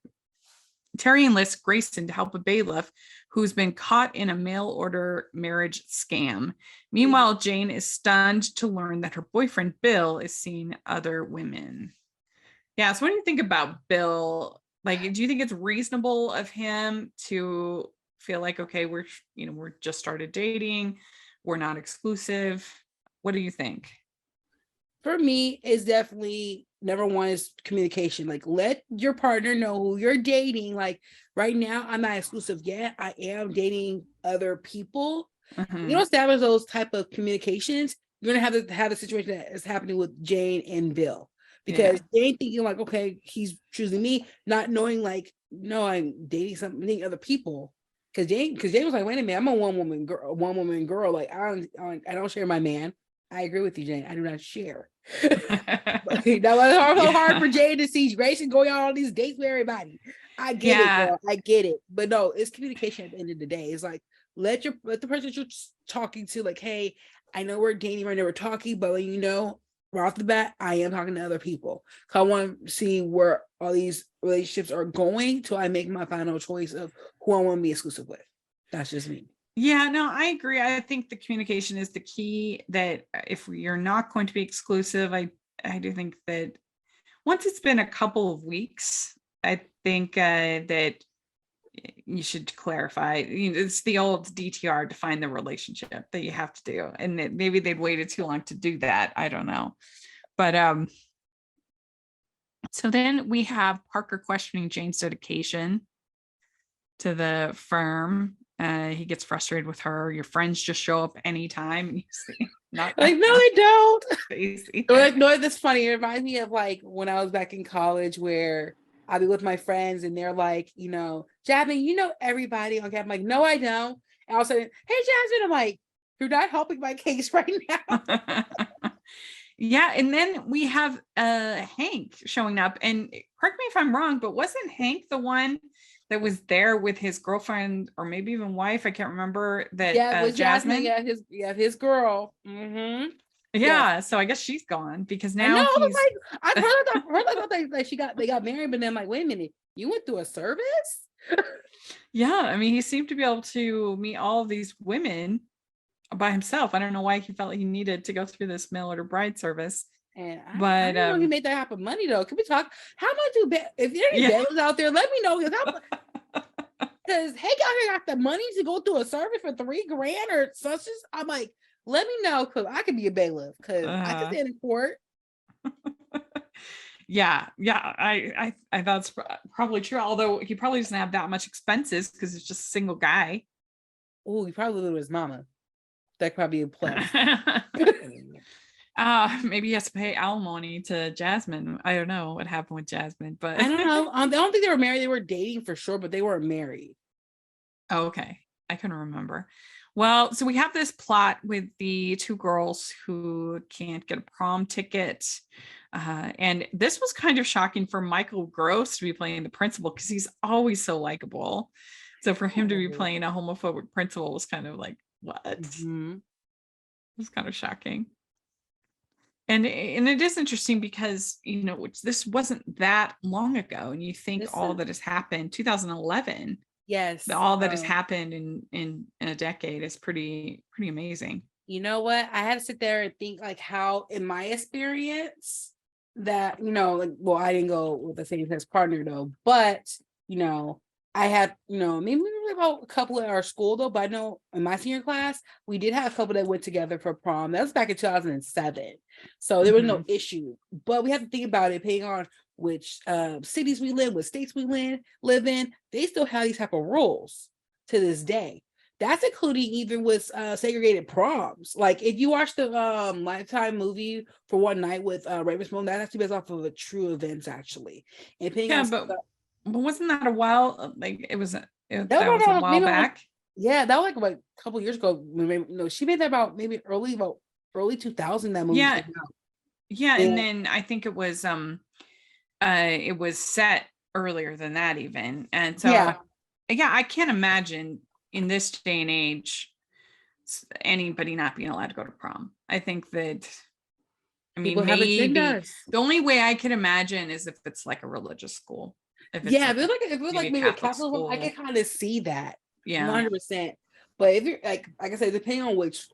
Who's been caught in a mail order marriage scam. Meanwhile, Jane is stunned to learn that her boyfriend Bill is seeing other women. Yeah. So what do you think about Bill? Like, do you think it's reasonable of him to feel like, okay, we're just started dating, we're not exclusive? What do you think? For me, it's definitely number one is communication. Like, let your partner know who you're dating. Like, right now, I'm not exclusive yet. I am dating other people. Mhm. You don't establish those type of communications, you're gonna have the situation that is happening with Jane and Bill. Because Jane thinking like, okay, he's choosing me, not knowing like, no, I'm dating other people. Because Jane was like, wait a minute, I'm a one woman girl. Like, I don't share my man. I agree with you, Jane. I do not share. That was hard for Jane to see Grayson going on all these dates with everybody. I get it, girl. I get it. But no, it's communication at the end of the day. It's like, let the person you're talking to, like, hey, I know we're dating right now, we're talking, but right off the bat, I am talking to other people. I want to see where all these relationships are going till I make my final choice of who I want to be exclusive with. That's just me. Yeah, no, I agree. I think the communication is the key, that if you're not going to be exclusive, I do think that once it's been a couple of weeks, I think that you should clarify. It's the old DTR, define the relationship, that you have to do. And maybe they'd waited too long to do that. I don't know. But so then we have Parker questioning Jane's dedication to the firm. He gets frustrated with her. Your friends just show up anytime. And you see, not like, no, they don't. Like, no, that's funny. It reminds me of like when I was back in college, where I'll be with my friends and they're like, Jazzman, everybody. Okay, I'm like, no, I don't. And all of a sudden, hey, Jazzman, I'm like, you're not helping my case right now. Yeah, and then we have Hank showing up, and correct me if I'm wrong, but wasn't Hank the one that was there with his girlfriend or maybe even wife? I can't remember that. Yeah, with Jazzman. His girl. Mm-hmm. Yeah, so I guess she's gone because now I he's. I thought they got married, but then I'm like, wait a minute, you went through a service? Yeah, I mean, he seemed to be able to meet all of these women by himself. I don't know why he felt like he needed to go through this mail order bride service. And I didn't know he made that happen money though. Can we talk? How much if there are any bailiffs out there, let me know. Because Hank out here got the money to go through a service for $3,000 or such. I'm like, let me know, because I could be a bailiff, because I can stand in court. Yeah, I that's probably true. Although he probably doesn't have that much expenses because it's just a single guy. Oh, he probably lived with his mama. That could probably be a plus. Maybe he has to pay alimony to Jazzman. I don't know what happened with Jazzman, but I don't know. I don't think they were married. They were dating for sure, but they weren't married. Oh, okay. I couldn't remember. Well, so we have this plot with the two girls who can't get a prom ticket. And this was kind of shocking for Michael Gross to be playing the principal, because he's always so likable. So for him to be playing a homophobic principal was kind of like, what? Mm-hmm. It was kind of shocking. And it is interesting because, this wasn't that long ago. And you think all that has happened, 2011. Yes. All that has happened in a decade is pretty amazing. You know what? I had to sit there and think like how, in my experience, that, I didn't go with the same sex partner though, but, I had, maybe about a couple in our school though, but I know in my senior class, we did have a couple that went together for prom. That was back in 2007. So there was no issue, but we have to think about it depending on which cities we live, what states we live in. They still have these type of rules to this day. that's including even with segregated proms. Like if you watch the Lifetime movie For One Night with Raven-Symoné, that's actually based off of a true events actually. And but wasn't that a while? Like that was a while back. Yeah, that was like a couple years ago. Maybe, no, she made that about early 2000. That movie. Yeah, and then I think it was set earlier than that even, and so yeah, I can't imagine in this day and age anybody not being allowed to go to prom. I think that. I mean, maybe the only way I can imagine is if it's like a religious school. If it's like maybe a Catholic school, I can kind of see that. Yeah, 100%. But if you're like I said, depending on which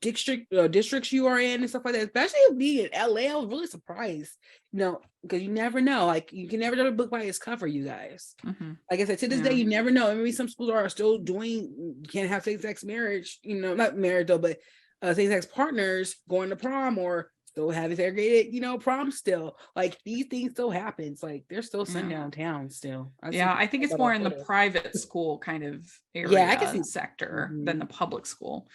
districts you are in and stuff like that, especially being in LA, I was really surprised, because you never know. Like you can never judge a book by its cover, you guys. Mm-hmm. Like I said, to this day, you never know. Maybe some schools are still doing, you can't have same-sex marriage, not marriage though, but same-sex partners going to prom or still having segregated, prom still. Like these things still happens. Like they're still sundown town still. I think it's more in the private school kind of area sector than the public school.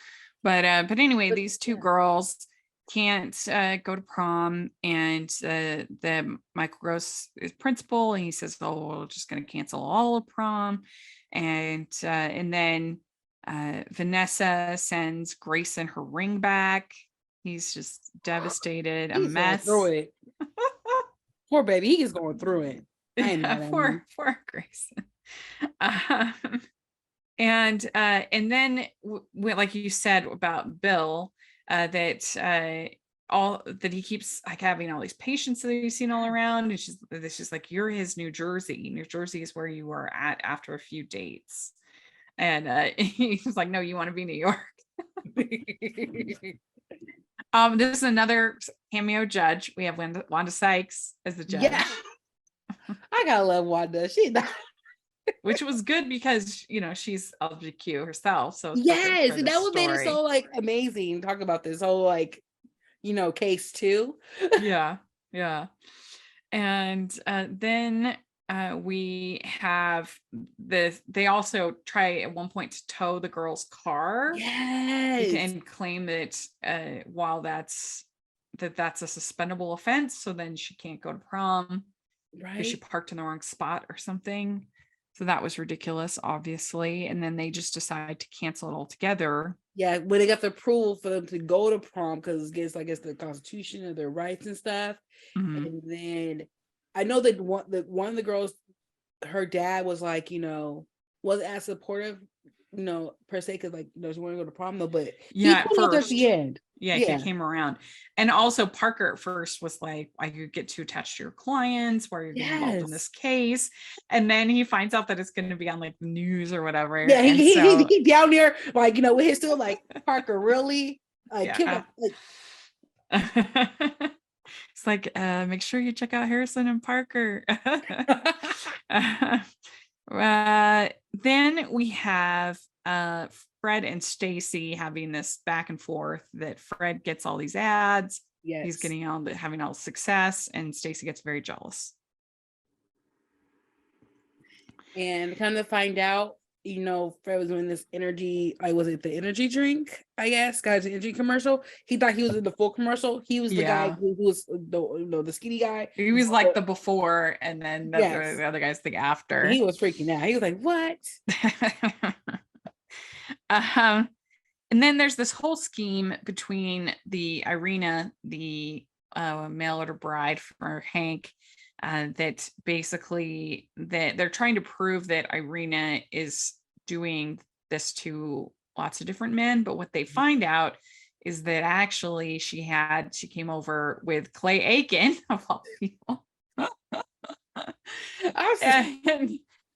But anyway, these two girls can't go to prom, and the Michael Gross is principal, and he says, "Oh, we're just going to cancel all of prom," and then Vanessa sends Grayson her ring back. He's just devastated, a mess. Through it. Poor baby, he is going through it. Poor Grayson. And then like you said about Bill, that he keeps like having all these patients that he's seen all around. It's just like, you're his New Jersey. New Jersey is where you were at after a few dates. And he's like, no, you want to be New York. This is another cameo judge. We have Wanda Sykes as the judge. Yeah. I gotta love Wanda. Which was good because she's LGBTQ herself. So yes, and that would made it so like amazing. Talk about this whole case too. yeah. And then we have they also try at one point to tow the girl's car. Yes. And claim that while that's a suspendable offense, so then she can't go to prom, right? Because she parked in the wrong spot or something. So that was ridiculous, obviously. And then they just decide to cancel it altogether. Yeah, when they got the approval for them to go to prom because it's against the Constitution and their rights and stuff. Mm-hmm. And then I know that one of the girls, her dad was like, wasn't as supportive, per se, because she wanted to go to prom though. But yeah, at the end. Yeah, he came around. And also Parker at first was like, why you get too attached to your clients, why you're getting involved in this case. And then he finds out that it's going to be on like the news or whatever. Yeah, he down there, with his still like, Parker, really? It's like, make sure you check out Harrison and Parker. Then we have Fred and Stacy having this back and forth that Fred gets all these ads. Yes. He's having all success, and Stacy gets very jealous. And kind of find out, Fred was doing this energy, was it the energy drink? I guess, guys, the energy commercial. He thought he was in the full commercial. He was the guy who was the skinny guy. He was like the before, and then the other guy's the after. And he was freaking out. He was like, "What?" And then there's this whole scheme between Irina, the mail order bride for Hank, that basically that they're trying to prove that Irina is doing this to lots of different men, but what they find out is that actually she came over with Clay Aiken of all people.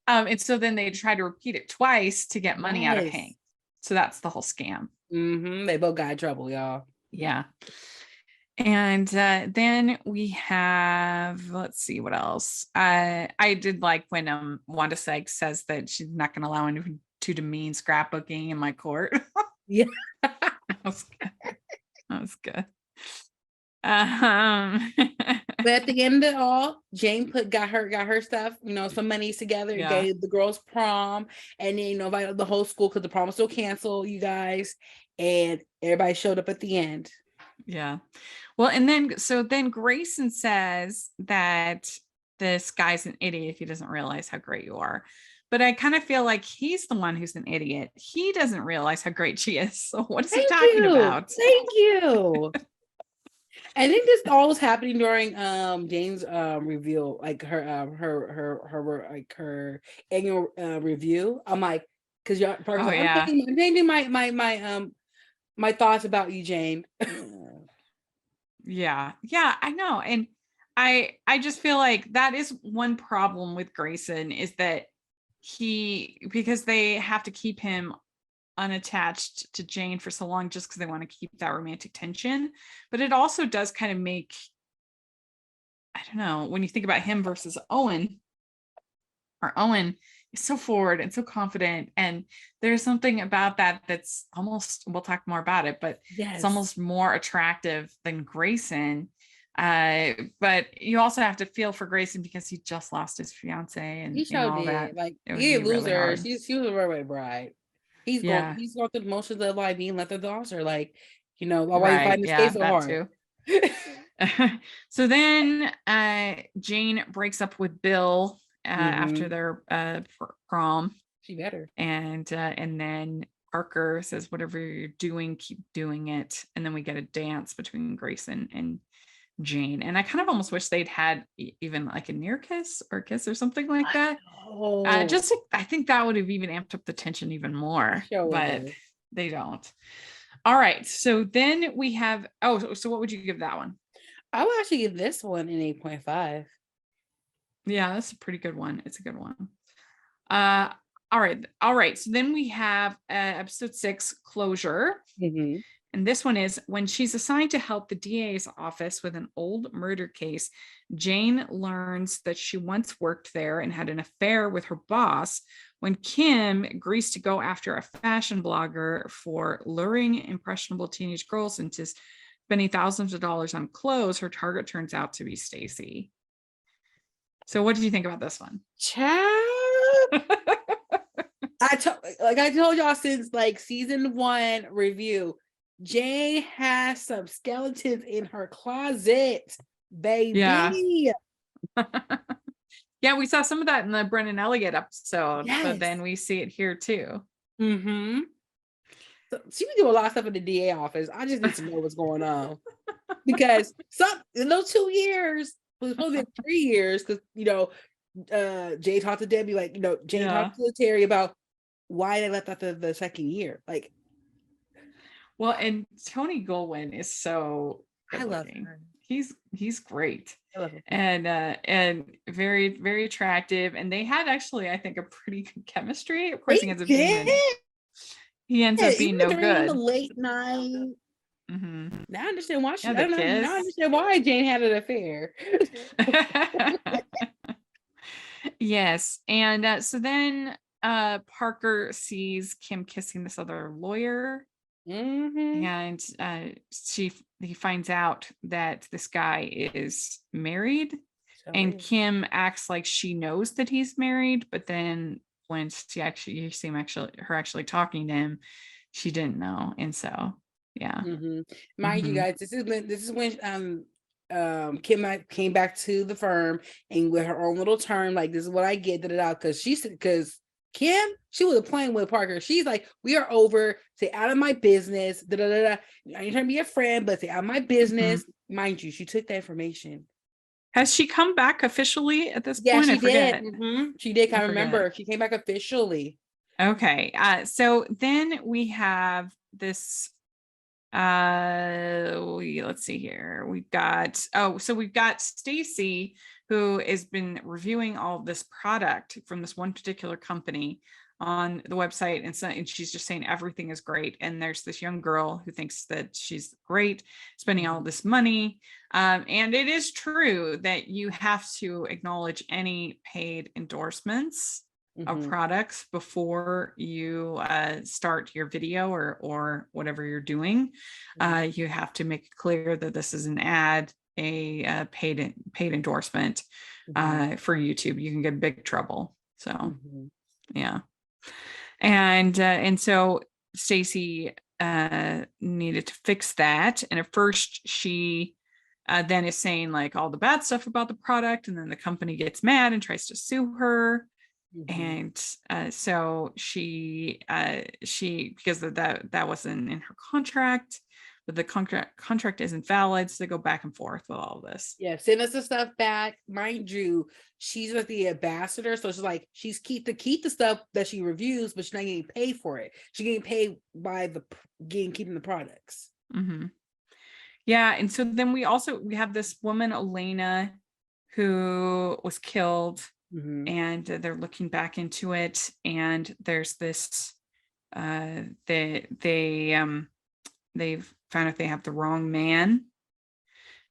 And so then they try to repeat it twice to get money out of Hank. So that's the whole scam. Mm-hmm. They both got in trouble, y'all. Yeah. And then we have, let's see what else. I did like when Wanda Sykes says that she's not going to allow anyone to demean scrapbooking in my court. Yeah. That was good. But at the end of it all, Jane got her stuff, some monies together, gave the girls prom, and then invited the whole school because the prom was still canceled, you guys, and everybody showed up at the end. Yeah. Well, and then Grayson says that this guy's an idiot if he doesn't realize how great you are. But I kind of feel like he's the one who's an idiot. He doesn't realize how great she is. So what is he talking about? Thank you. I think this all was happening during Jane's reveal, like her annual review. I'm like, because I'm changing my thoughts about you, Jane. Yeah, I know. And I just feel like that is one problem with Grayson, is that because they have to keep him unattached to Jane for so long just because they want to keep that romantic tension. But it also does kind of make, I don't know, when you think about him versus Owen is so forward and so confident, and there's something about that that's almost, we'll talk more about it, but it's almost more attractive than Grayson. But you also have to feel for Grayson because he just lost his fiance and all that. Like, he a loser. She was a runaway bride. He's going through the motions of like being left at the altar, like, why you fighting this case so hard. So then Jane breaks up with Bill after their prom. She better. And then Parker says, whatever you're doing, keep doing it. And then we get a dance between Grayson and Jane. And I kind of almost wish they'd had even like a near kiss or kiss or something like that. I think that would have even amped up the tension even more, but they don't. All right. So then we have, so what would you give that one? I would actually give this one an 8.5. Yeah, that's a pretty good one. It's a good one. All right. So then we have episode 6, Closure. Mm-hmm. And this one is, when she's assigned to help the DA's office with an old murder case, Jane learns that she once worked there and had an affair with her boss when Kim agrees to go after a fashion blogger for luring impressionable teenage girls into spending thousands of dollars on clothes. Her target turns out to be Stacy. So what did you think about this one? Child. I told y'all since like season 1 review, Jane has some skeletons in her closet, baby. Yeah. Yeah, we saw some of that in the Brennan Elliott episode, but then we see it here too. Mm-hmm. So she would do a lot of stuff in the DA office. I just need to know what's going on. Because in those 2 years, it was supposed to be 3 years, because Jay talked to Debbie, like, Jane talked to Terry about why they left after the second year. Like, well, and Tony Goldwyn is so good. I love her. He's great. I love him. And very, very attractive. And they had actually, I think, a pretty good chemistry. Of course, he ends up being no good. The late night. Mm-hmm. Now I understand why now I understand why Jane had an affair. Yes. And so then Parker sees Kim kissing this other lawyer. Mm-hmm. And he finds out that this guy is married, and Kim acts like she knows that he's married, but then when you see her actually talking to him, she didn't know. And so mind you guys, this is when Kim came back to the firm and with her own little term, like, this is what I get, because Kim, she was playing with Parker. She's like, we are over. Stay out of my business. I ain't trying to be a friend, but stay out of my business. Mind you, she took that information. Has she come back officially at this point? Yeah, she did. She did. I remember. She came back officially. Okay. So then we have this. Let's see here. We've got Stacy, who has been reviewing all of this product from this one particular company on the website, and she's just saying everything is great. And there's this young girl who thinks that she's great, spending all this money. And it is true that you have to acknowledge any paid endorsements of products before you start your video or whatever you're doing. You have to make it clear that this is an ad a paid endorsement for YouTube, you can get in big trouble. So yeah. And so Stacy needed to fix that. And at first she then is saying like all the bad stuff about the product, and then the company gets mad and tries to sue her. And so she because of that wasn't in her contract, but the contract isn't valid, so they go back and forth with all of this. Yeah, send us the stuff back. Mind you, she's like the ambassador, so she's like keep the stuff that she reviews, but she's not getting paid for it. She's getting paid by keeping the products. Yeah, and so then we have this woman Elena who was killed, and they're looking back into it, and there's this they've found out they have the wrong man,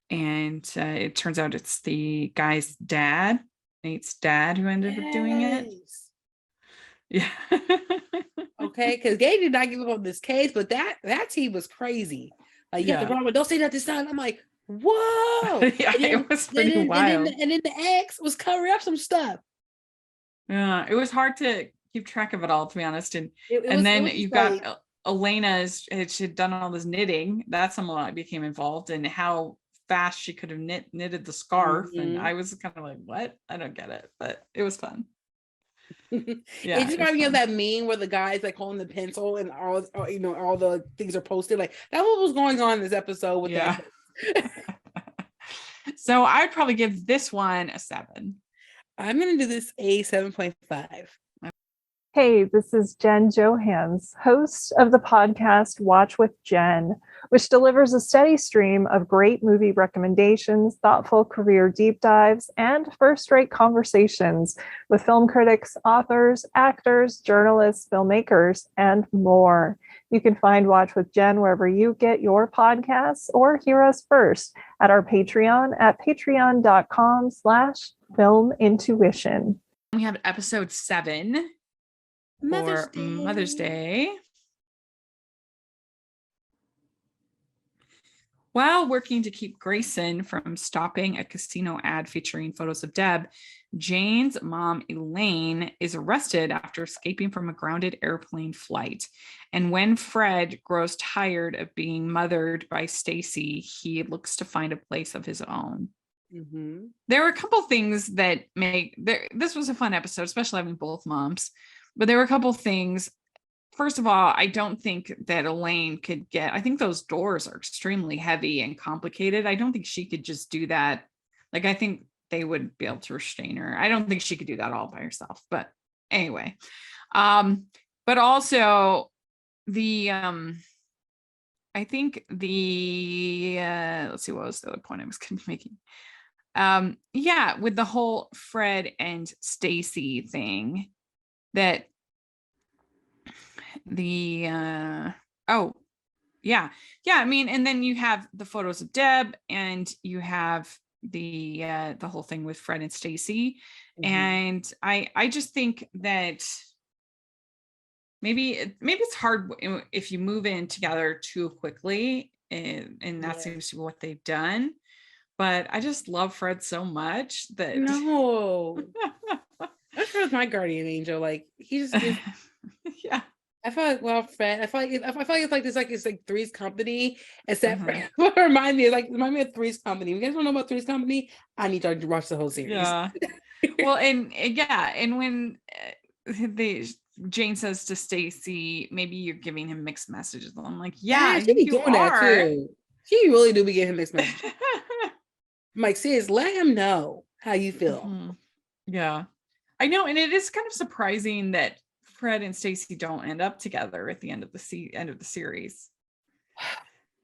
and it turns out it's the guy's dad, Nate's dad, who ended up doing it. Yeah. Okay, because Gay did not give up on this case, but that team was crazy. Like, you have the wrong one, don't say that this time. I'm like, whoa. Yeah, it was pretty wild. And then the ex was covering up some stuff. Yeah, it was hard to keep track of it all, to be honest. And then you've got Elena, she had done all this knitting. That's someone I became involved in, how fast she could have knitted the scarf. And I was kind of like, what? I don't get it, but it was fun. Yeah, it just reminded me of that meme where the guy's like holding the pencil and all the things are posted. Like, that's what was going on in this episode with that. So I'd probably give this one a 7. I'm gonna do this a 7.5. Hey, this is Jen Johans, host of the podcast Watch with Jen, which delivers a steady stream of great movie recommendations, thoughtful career deep dives, and first-rate conversations with film critics, authors, actors, journalists, filmmakers, and more. You can find Watch with Jen wherever you get your podcasts, or hear us first at our Patreon at patreon.com/filmintuition. We have episode 7. Mother's Day. While working to keep Grayson from stopping a casino ad featuring photos of Deb, Jane's mom, Elaine, is arrested after escaping from a grounded airplane flight. And when Fred grows tired of being mothered by Stacy, he looks to find a place of his own. There were a couple things that this was a fun episode, especially having both moms. But there were a couple things. First of all, I don't think that Elaine could I think those doors are extremely heavy and complicated. I don't think she could just do that. Like, I think they would be able to restrain her. I don't think she could do that all by herself. But anyway, but also I think let's see, what was the other point I was going to be making? With the whole Fred and Stacy thing, that I mean, and then you have the photos of Deb, and you have the whole thing with Fred and Stacy. And I just think that maybe it's hard if you move in together too quickly, and that seems to be what they've done. But I just love Fred so much that Fred's my guardian angel. Like, he just is. Yeah. I feel like, Fred. I feel like it's like Three's Company. Except for remind me of Three's Company. You guys don't know about Three's Company? I need y'all to watch the whole series. Yeah. Well, and when Jane says to Stacy, maybe you're giving him mixed messages. I'm like, yeah, she be you doing are. That too. She really do be giving him mixed messages. I'm like, sis, let him know how you feel. Yeah, I know, and it is kind of surprising that Fred and Stacy don't end up together at the end of the series.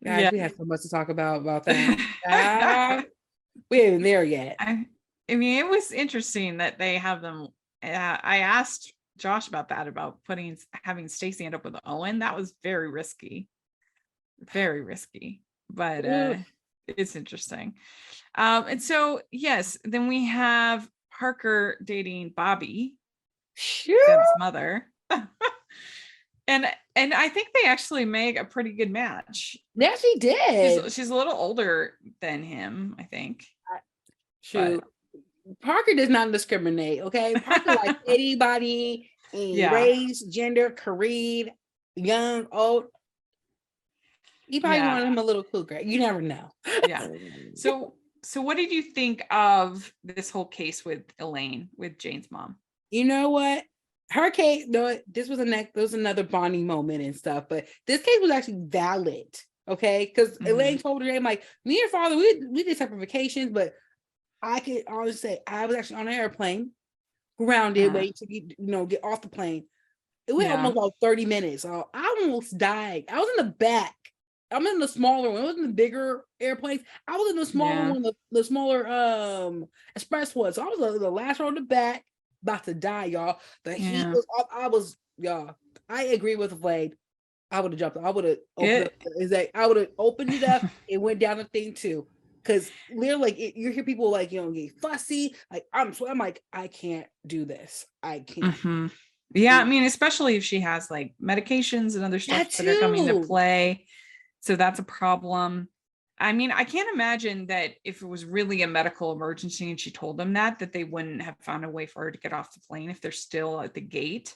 Guys, we have so much to talk about that. We ain't there yet. I mean, it was interesting that they have them. I asked Josh about that, about having Stacy end up with Owen. That was very risky, but it's interesting. And so, yes, then we have Parker dating Bobby, Deb's mother. And I think they actually make a pretty good match. Yeah, she did. She's a little older than him, I think. Shoot. Parker does not discriminate, okay? Parker likes anybody, any race, gender, creed, young, old. He probably wanted him a little cougar. You never know. Yeah. So what did you think of this whole case with Elaine, with Jane's mom? You know what? Her case, no, this was another bonding moment and stuff, but this case was actually valid, okay? Because Elaine told her, I'm like, me and your father, we did separate vacations, but I could honestly say I was actually on an airplane, grounded, waiting to get off the plane. It went almost about 30 minutes. So I almost died. I was in the back. I'm in the smaller one. It wasn't the bigger airplanes. I was in the smaller one, the smaller express one. So I was the last row in the back, about to die, y'all. The heat was up. I agree with Vlad. I would have jumped. I would have opened it up and went down the thing too. Because literally, you hear people like, get fussy. Like I'm like, I can't do this. I can't. Yeah, I mean, especially if she has like medications and other stuff that are coming into play. So that's a problem. I mean, I can't imagine that if it was really a medical emergency and she told them that they wouldn't have found a way for her to get off the plane if they're still at the gate.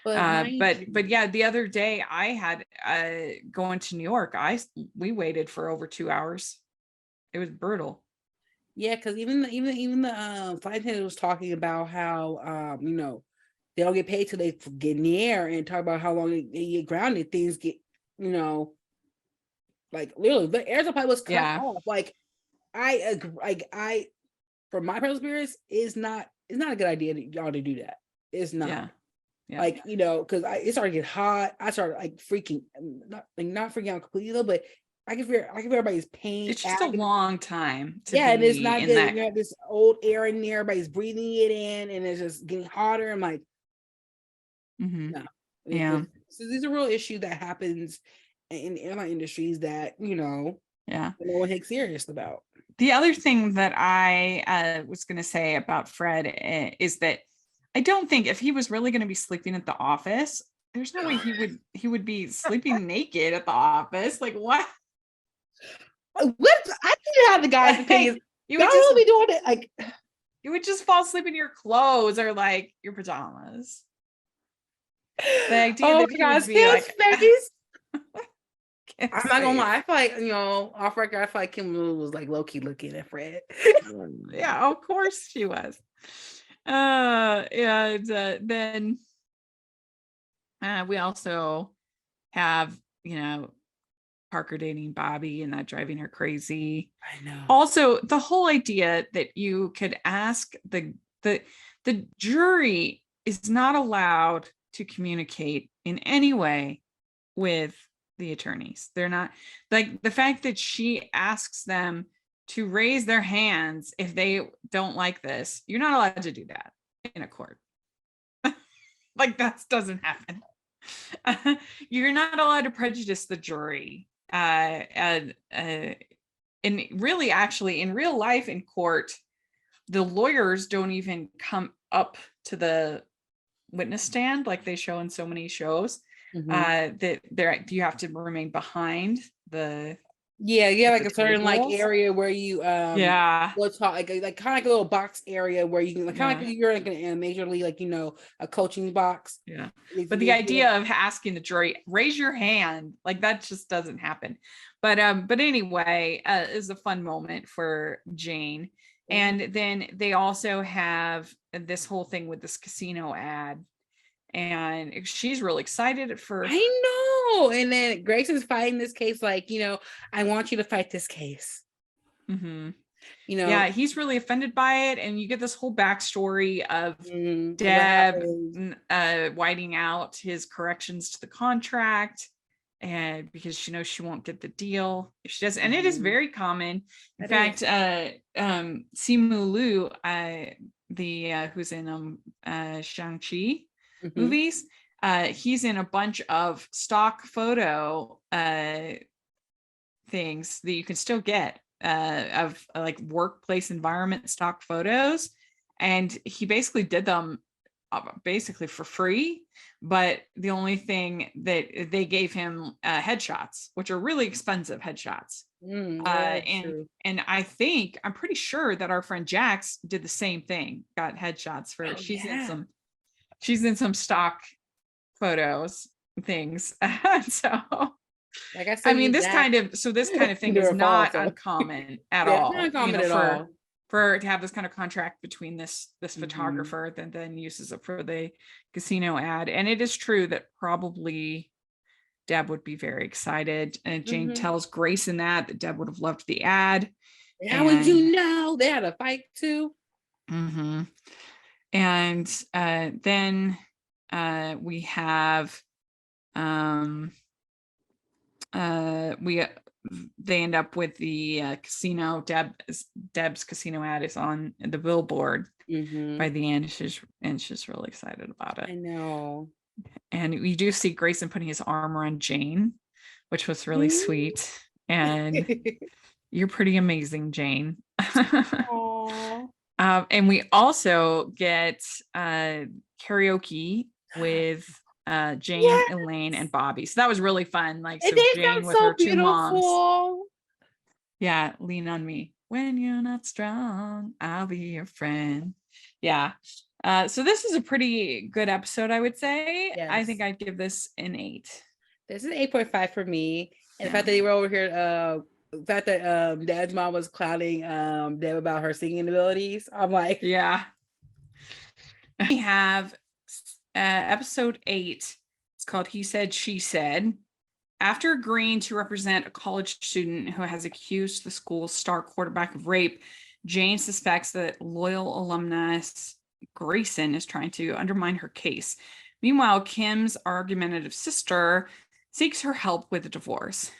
But yeah, the other day I had going to New York. We waited for over 2 hours. It was brutal. Yeah, because even the flight attendant was talking about how they don't get paid till they get in the air, and talk about how long they get grounded. Things get like literally the air supply was cut off. Like I agree. Like from my personal experience, it's not a good idea y'all to do that. It's not. Yeah. Like because it started to get hot. I started like freaking not freaking out completely though, but I can feel everybody's pain. It's just a long time. And it's not good. You have this old air in there, everybody's breathing it in, and it's just getting hotter. I'm like, no. So these are real issues that happens in the airline industries that no one takes serious about. The other thing that I was going to say about Fred is that I don't think if he was really going to be sleeping at the office, there's no way he would be sleeping naked at the office. Like what? What? I didn't have the guys because you would just be doing it. Like you would just fall asleep in your clothes or like your pajamas. The idea that he would be like, face. I'm not gonna lie. I feel like off record. I feel like Kim was like low key looking at Fred. Yeah, of course she was. Then we also have Parker dating Bobby and that driving her crazy. I know. Also, the whole idea that you could ask the jury is not allowed to communicate in any way with the attorneys. They're not, like, the fact that she asks them to raise their hands if they don't like this. You're not allowed to do that in a court. Like that doesn't happen. You're not allowed to prejudice the jury. And really, actually, in real life in court, the lawyers don't even come up to the witness stand like they show in so many shows. That you have to remain behind the like a certain like area where you let's talk like kind of like a little box area where you can kind of like you're like in a major league, like a coaching box. But the idea of asking the jury raise your hand, like that just doesn't happen. But anyway, is a fun moment for Jane. And then they also have this whole thing with this casino ad, and she's really excited at first. I know. And then Grayson's fighting this case, like, I want you to fight this case. He's really offended by it, and you get this whole backstory of Deb whiting out his corrections to the contract, and because she knows she won't get the deal if she does, and it is very common. In fact, Simu Liu, who's in Shang-Chi movies, he's in a bunch of stock photo things that you can still get of like workplace environment stock photos, and he basically did them basically for free, but the only thing that they gave him headshots, which are really expensive headshots. And I'm pretty sure that our friend Jax did the same thing, got headshots for she's in some stock photos things. So like I said, I mean, this kind of thing is not uncommon at all. Not uncommon at all. For to have this kind of contract between this photographer that then uses it for the casino ad. And it is true that probably Deb would be very excited. And Jane tells Grayson that Deb would have loved the ad. How would you know? They had a fight too. And then we have they end up with the casino. Deb's casino ad is on the billboard by the end. She's really excited about it. I know. And we do see Grayson putting his arm around Jane, which was really sweet. And you're pretty amazing, Jane. And we also get karaoke with Jane, Elaine, and Bobby. So that was really fun. Like, so Jane with her two moms. Yeah, lean on me. When you're not strong, I'll be your friend. Yeah. So this is a pretty good episode, I would say. Yes. I think I'd give this an 8. This is 8.5 for me. And the fact that they were over here, the fact that Dad's mom was clowning Deb about her singing abilities, I'm like, yeah. We have episode 8. It's called He Said, She Said. After agreeing to represent a college student who has accused the school's star quarterback of rape, Jane suspects that loyal alumnus Grayson is trying to undermine her case. Meanwhile, Kim's argumentative sister seeks her help with a divorce.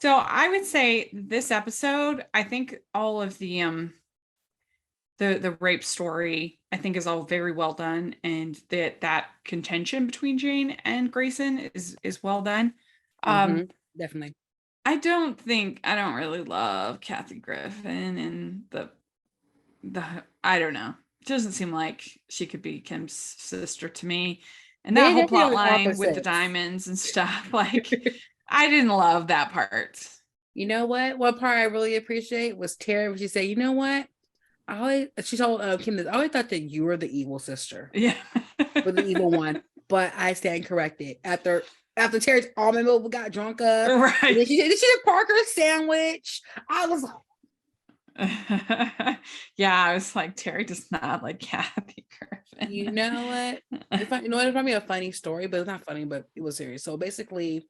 So I would say this episode, I think all of the rape story, I think, is all very well done, and that contention between Jane and Grayson is well done. Definitely. I don't really love Kathy Griffin and the I don't know. It doesn't seem like she could be Kim's sister to me. And that whole plot line with the diamonds and stuff, like I didn't love that part. You know what? One part I really appreciate was Terry when she said, "You know what? She told Kim this. I always thought that you were the evil sister. Yeah. With the evil one. But I stand corrected. After Terry's almond milk got drunk up. Right. And then she did Parker's sandwich. I was yeah, I was like, Terry does not like Kathy Griffin. You know what? It's probably a funny story, but it's not funny, but it was serious. So basically,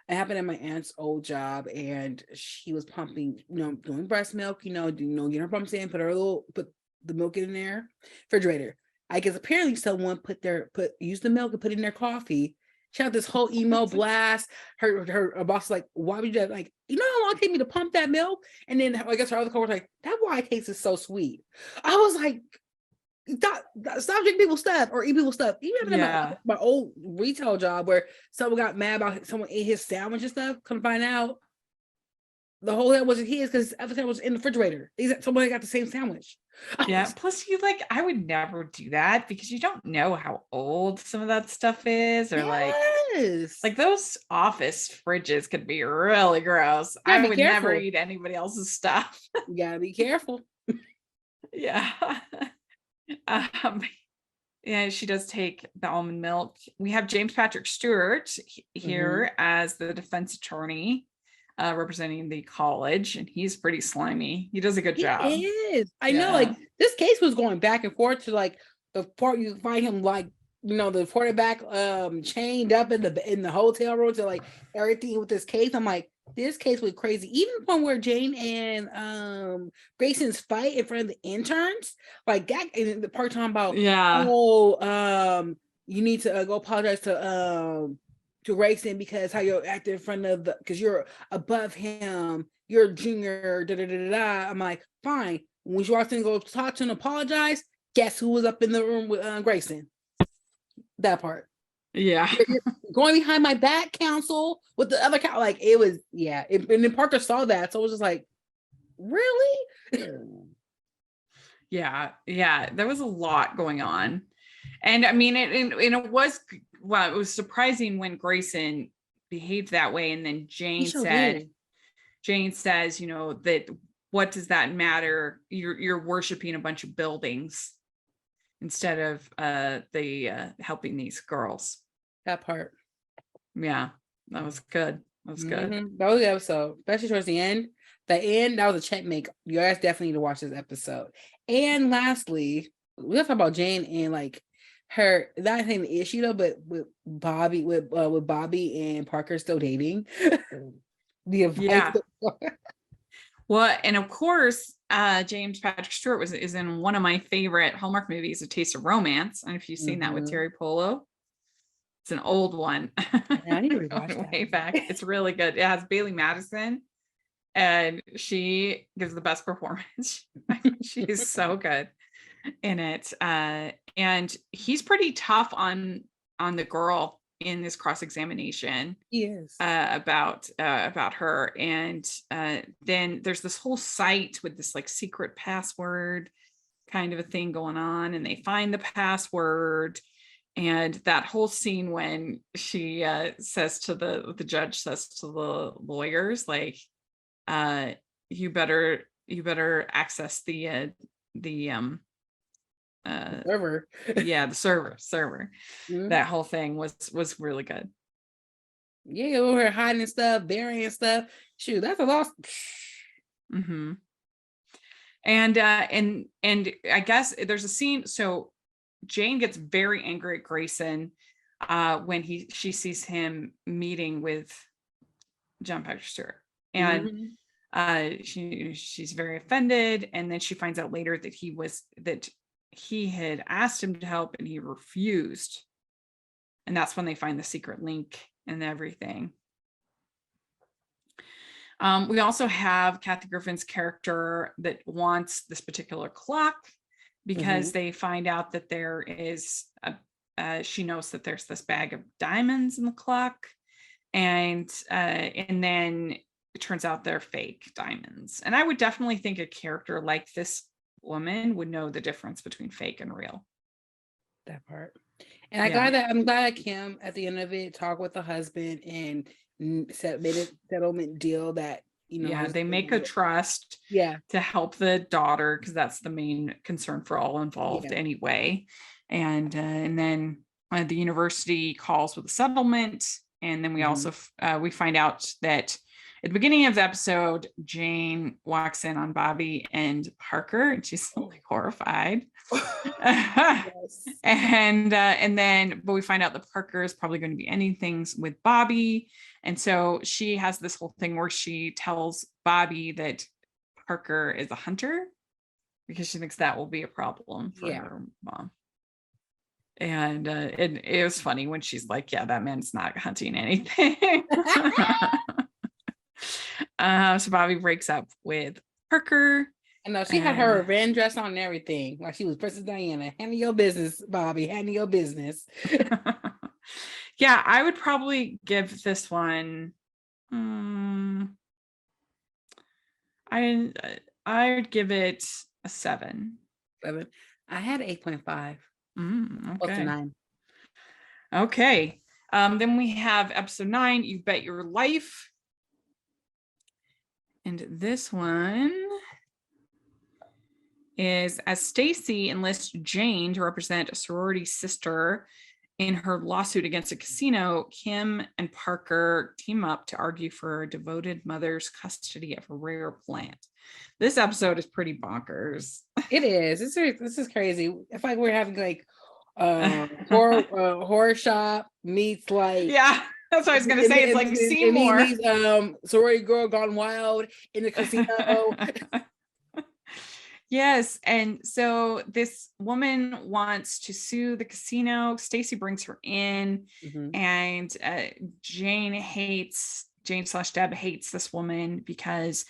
it happened at my aunt's old job, and she was pumping, doing breast milk, getting her pumps in, put the milk in there, refrigerator. I guess apparently someone used the milk and put it in their coffee. She had this whole email blast. Her boss was like, "Why would you do that?" Like, you know how long it take me to pump that milk? And then I guess her other coworker was like, "That why taste is so sweet." I was like, stop drinking people's stuff or eat people's stuff. Even in my old retail job where someone got mad about someone ate his sandwich and stuff, come find out the whole thing wasn't his because the other sandwich was in the refrigerator. Somebody got the same sandwich. Yeah. Plus, I would never do that because you don't know how old some of that stuff is, or like those office fridges could be really gross. I would never eat anybody else's stuff. You gotta be careful. Yeah. Yeah, she does take the almond milk. We have James Patrick Stewart here as the defense attorney. Representing the college, and he's pretty slimy. He does a good job. He is. I know, like this case was going back and forth to like the part you find him like the quarterback chained up in the hotel room to like everything with this case. I'm like, this case was crazy. Even the point where Jane and Grayson's fight in front of the interns, like that in the part talking about you need to go apologize to Grayson because how you're acting in front of because you're above him, you're a junior, I'm like, fine. When you walked in to go talk to him and apologize, guess who was up in the room with Grayson? That part. Yeah. Going behind my back, counsel, with the other like it was, and then Parker saw that, so it was just like, really? Yeah, there was a lot going on. And I mean, it was surprising when Grayson behaved that way. And then Jane says, that what does that matter? You're worshiping a bunch of buildings instead of helping these girls. That part. Yeah, that was good. That was good. That was the episode, especially towards the end. The end, that was a checkmate. You guys definitely need to watch this episode. And lastly, we have to talk about Jane and like her, not saying the issue though, but with Bobby and Parker still dating. The advice. Yeah. Well, and of course, James Patrick Stewart is in one of my favorite Hallmark movies, A Taste of Romance. I don't know if you've seen that with Terry Polo. It's an old one. I need to rewatch that. Way back. It's really good. It has Bailey Madison, and she gives the best performance. She is so good in it. And he's pretty tough on the girl in this cross-examination. Yes. About her. And then there's this whole site with this like secret password kind of a thing going on, and they find the password. And that whole scene when she says to the judge says to the lawyers, like, you better access the server. Yeah, the server. That whole thing was really good. Yeah, over here hiding stuff, burying stuff. Shoot, that's a loss. And I guess there's a scene. So Jane gets very angry at Grayson when she sees him meeting with John Patrick Stewart, and she's very offended. And then she finds out later that he had asked him to help and he refused, and that's when they find the secret link and everything. We also have Kathy Griffin's character that wants this particular clock because they find out that there is she knows that there's this bag of diamonds in the clock, and then it turns out they're fake diamonds. And I would definitely think a character like this woman would know the difference between fake and real. That part. And I'm glad that Kim at the end of it talked with the husband and made a settlement deal that they make a trust to help the daughter, because that's the main concern for all involved anyway. And then the university calls with a settlement. And then we also we find out that at the beginning of the episode, Jane walks in on Bobby and Parker, and she's like horrified. But we find out that Parker is probably going to be ending things with Bobby. And so she has this whole thing where she tells Bobby that Parker is a hunter because she thinks that will be a problem for her mom. And it was funny when she's like, yeah, that man's not hunting anything. So Bobby breaks up with Parker. I know she had her revenge dress on and everything. Like she was Princess Diana. Handle your business, Bobby. Handle your business. Yeah, I would probably give this one. I would give it a 7. 7. I had 8.5. Okay. Close to 9. Okay. Then we have episode 9, You Bet Your Life. And this one is as Stacy enlists Jane to represent a sorority sister in her lawsuit against a casino, Kim and Parker team up to argue for a devoted mother's custody of a rare plant. This episode is pretty bonkers. It is. This is crazy. It's like we're having like horror shop meets like that's what I was gonna say. It's like Seymour. Sorority girl gone wild in the casino. Yes, and so this woman wants to sue the casino. Stacy brings her in, and Jane/Deb hates this woman because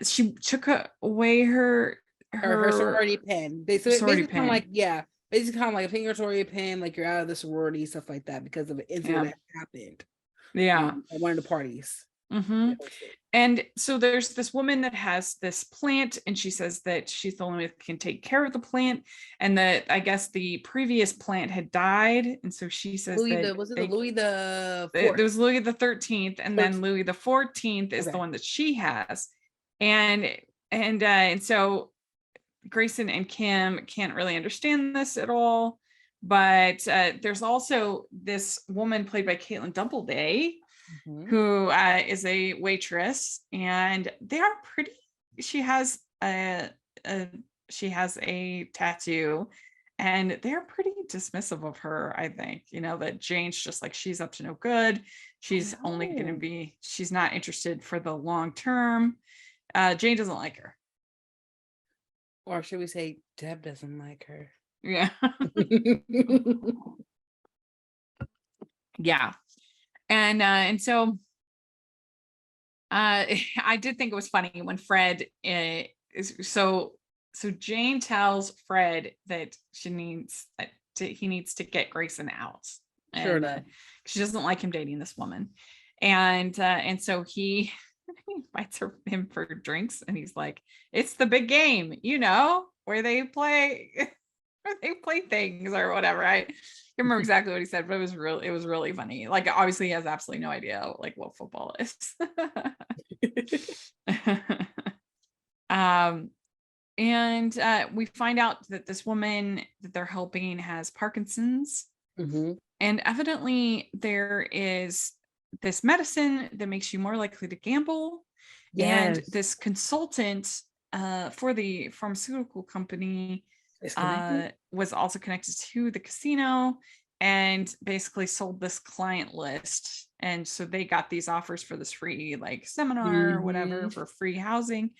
she took away her sorority pin. Sorority pin. Basically kind of like a finger sorority pin, like you're out of the sorority, stuff like that, because of an incident that happened. Yeah, at one of the parties. Mm-hmm. And so there's this woman that has this plant, and she says that she's the only one that can take care of the plant, and that I guess the previous plant had died, and so she says Louis that Louis the there Fourth? was Louis the 13th, and then Louis the 14th is the one that she has, and so Grayson and Kim can't really understand this at all. But there's also this woman played by Caitlin Doubleday, who is a waitress, and they are pretty. She has a tattoo, and they're pretty dismissive of her. I think, that Jane's just like, she's up to no good. She's only going to be. She's not interested for the long term. Jane doesn't like her. Or should we say Deb doesn't like her? Yeah. Yeah. And so I did think it was funny when Fred so Jane tells Fred that he needs to get Grayson out. Sure. She doesn't like him dating this woman. And so he invites him for drinks, and he's like, it's the big game, where they play things or whatever. I can't remember exactly what he said, but it was really funny. Like, obviously he has absolutely no idea like what football is. And we find out that this woman that they're helping has Parkinson's. And evidently there is this medicine that makes you more likely to gamble. Yes. And this consultant for the pharmaceutical company was also connected to the casino and basically sold this client list. And so they got these offers for this free like seminar or whatever, for free housing.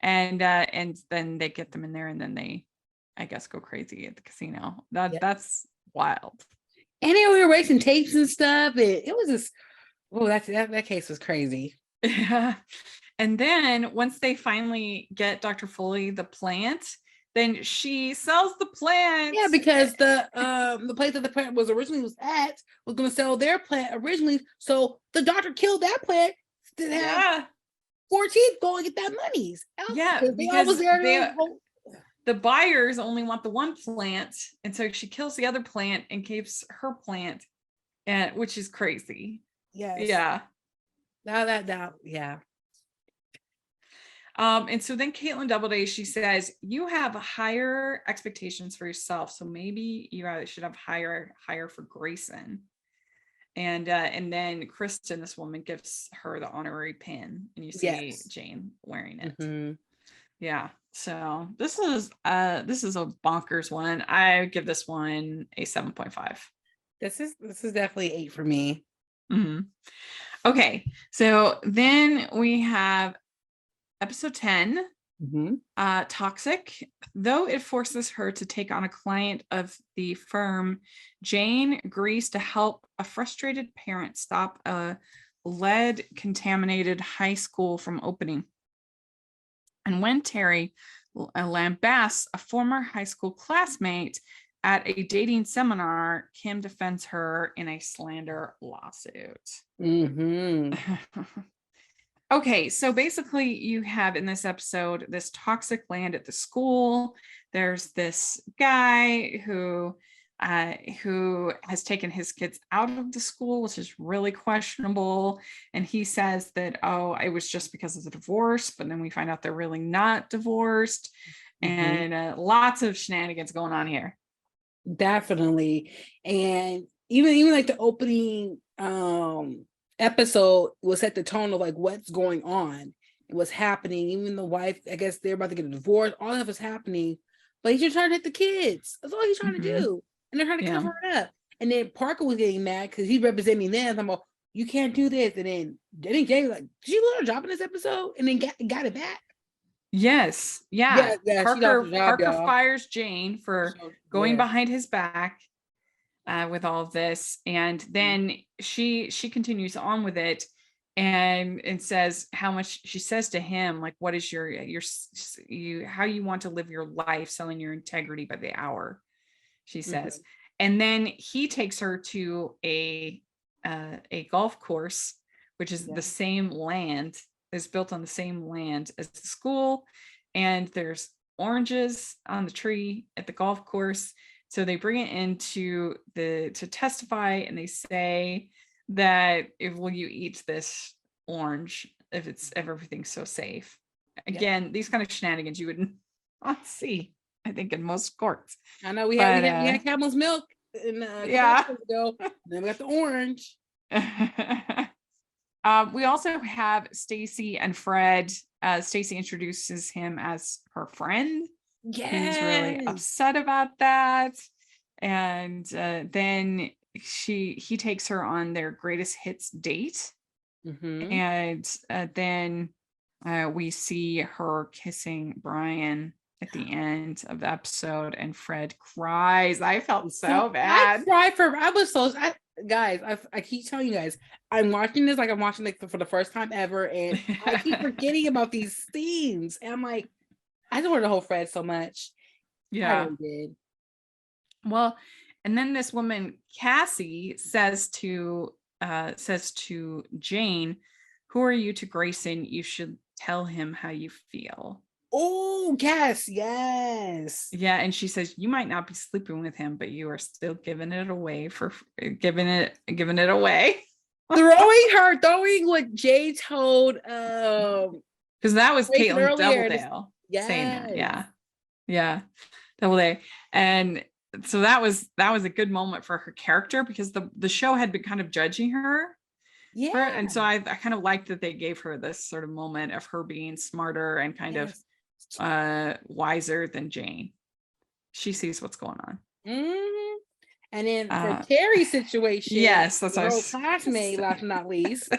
And then they get them in there, and then they, I guess, go crazy at the casino. That's wild. And they were racing tapes and stuff. It was just, that case was crazy. Yeah. And then once they finally get Dr. Foley the plant, then she sells the plant. Yeah, because the place that the plant was originally at was going to sell their plant originally. So the doctor killed that plant to have 14 go and get that monies. Yeah, because the buyers only want the one plant, and so she kills the other plant and keeps her plant, which is crazy. Yes. Yeah. Yeah. And so then Caitlin Doubleday, she says, you have higher expectations for yourself, so maybe you should have higher for Grayson. And then Kristen, this woman, gives her the honorary pin, and you see Jane wearing it. Yeah. So this is a bonkers one. I give this one a 7.5. This is definitely 8 for me. Okay, so then we have episode 10, Toxic. Though it forces her to take on a client of the firm, Jane agrees to help a frustrated parent stop a lead-contaminated high school from opening. And when Terry lambasts a former high school classmate at a dating seminar, Kim defends her in a slander lawsuit. Okay, so basically you have in this episode this toxic land at the school. There's this guy who has taken his kids out of the school, which is really questionable. And he says that, it was just because of the divorce, but then we find out they're really not divorced. And lots of shenanigans going on here. Definitely. And even like the opening episode will set the tone of like what's going on, what's happening. Even the wife, I guess they're about to get a divorce, all of it's happening, but he's just trying to hit the kids. That's all he's trying to do. And they're trying to cover it up. And then Parker was getting mad because he's representing them. I'm like, you can't do this. And then Jenny James like, did you let her drop in this episode? And then got it back. Yes. Yeah. Parker fires Jane for going behind his back with all of this. And then she continues on with it and says how much she says to him, like, what is your how you want to live your life, selling your integrity by the hour, she says. And then he takes her to a golf course, which is the same land, is built on the same land as the school. And there's oranges on the tree at the golf course. So they bring it into to testify, and they say that will you eat this orange if everything's so safe? Again, these kind of shenanigans you would not see, I think, in most courts. I know we had camel's milk in ago. Then we got the orange. We also have Stacy and Fred. Stacy introduces him as her friend. He's really upset about that. And then he takes her on their greatest hits date. And then we see her kissing Brian at the end of the episode, and Fred cries. I felt so bad. I keep telling you guys, I'm watching this like I'm watching it for the first time ever, and I keep forgetting about these scenes. And I'm like, I don't want to hold Fred so much. Yeah. I really did. Well, and then this woman, Cassie, says to Jane, "Who are you to Grayson? You should tell him how you feel." Oh, yes. Yeah, and she says, "You might not be sleeping with him, but you are still giving it away giving it away." throwing what Jay told because that was Caitlin Doubledale saying that. Yeah, Doubledale. And so that was a good moment for her character, because the show had been kind of judging her. Yeah. And so I kind of liked that they gave her this sort of moment of her being smarter and kind of wiser than Jane. She sees what's going on. And then for Terry's situation, yes, that's our classmate, last but not least.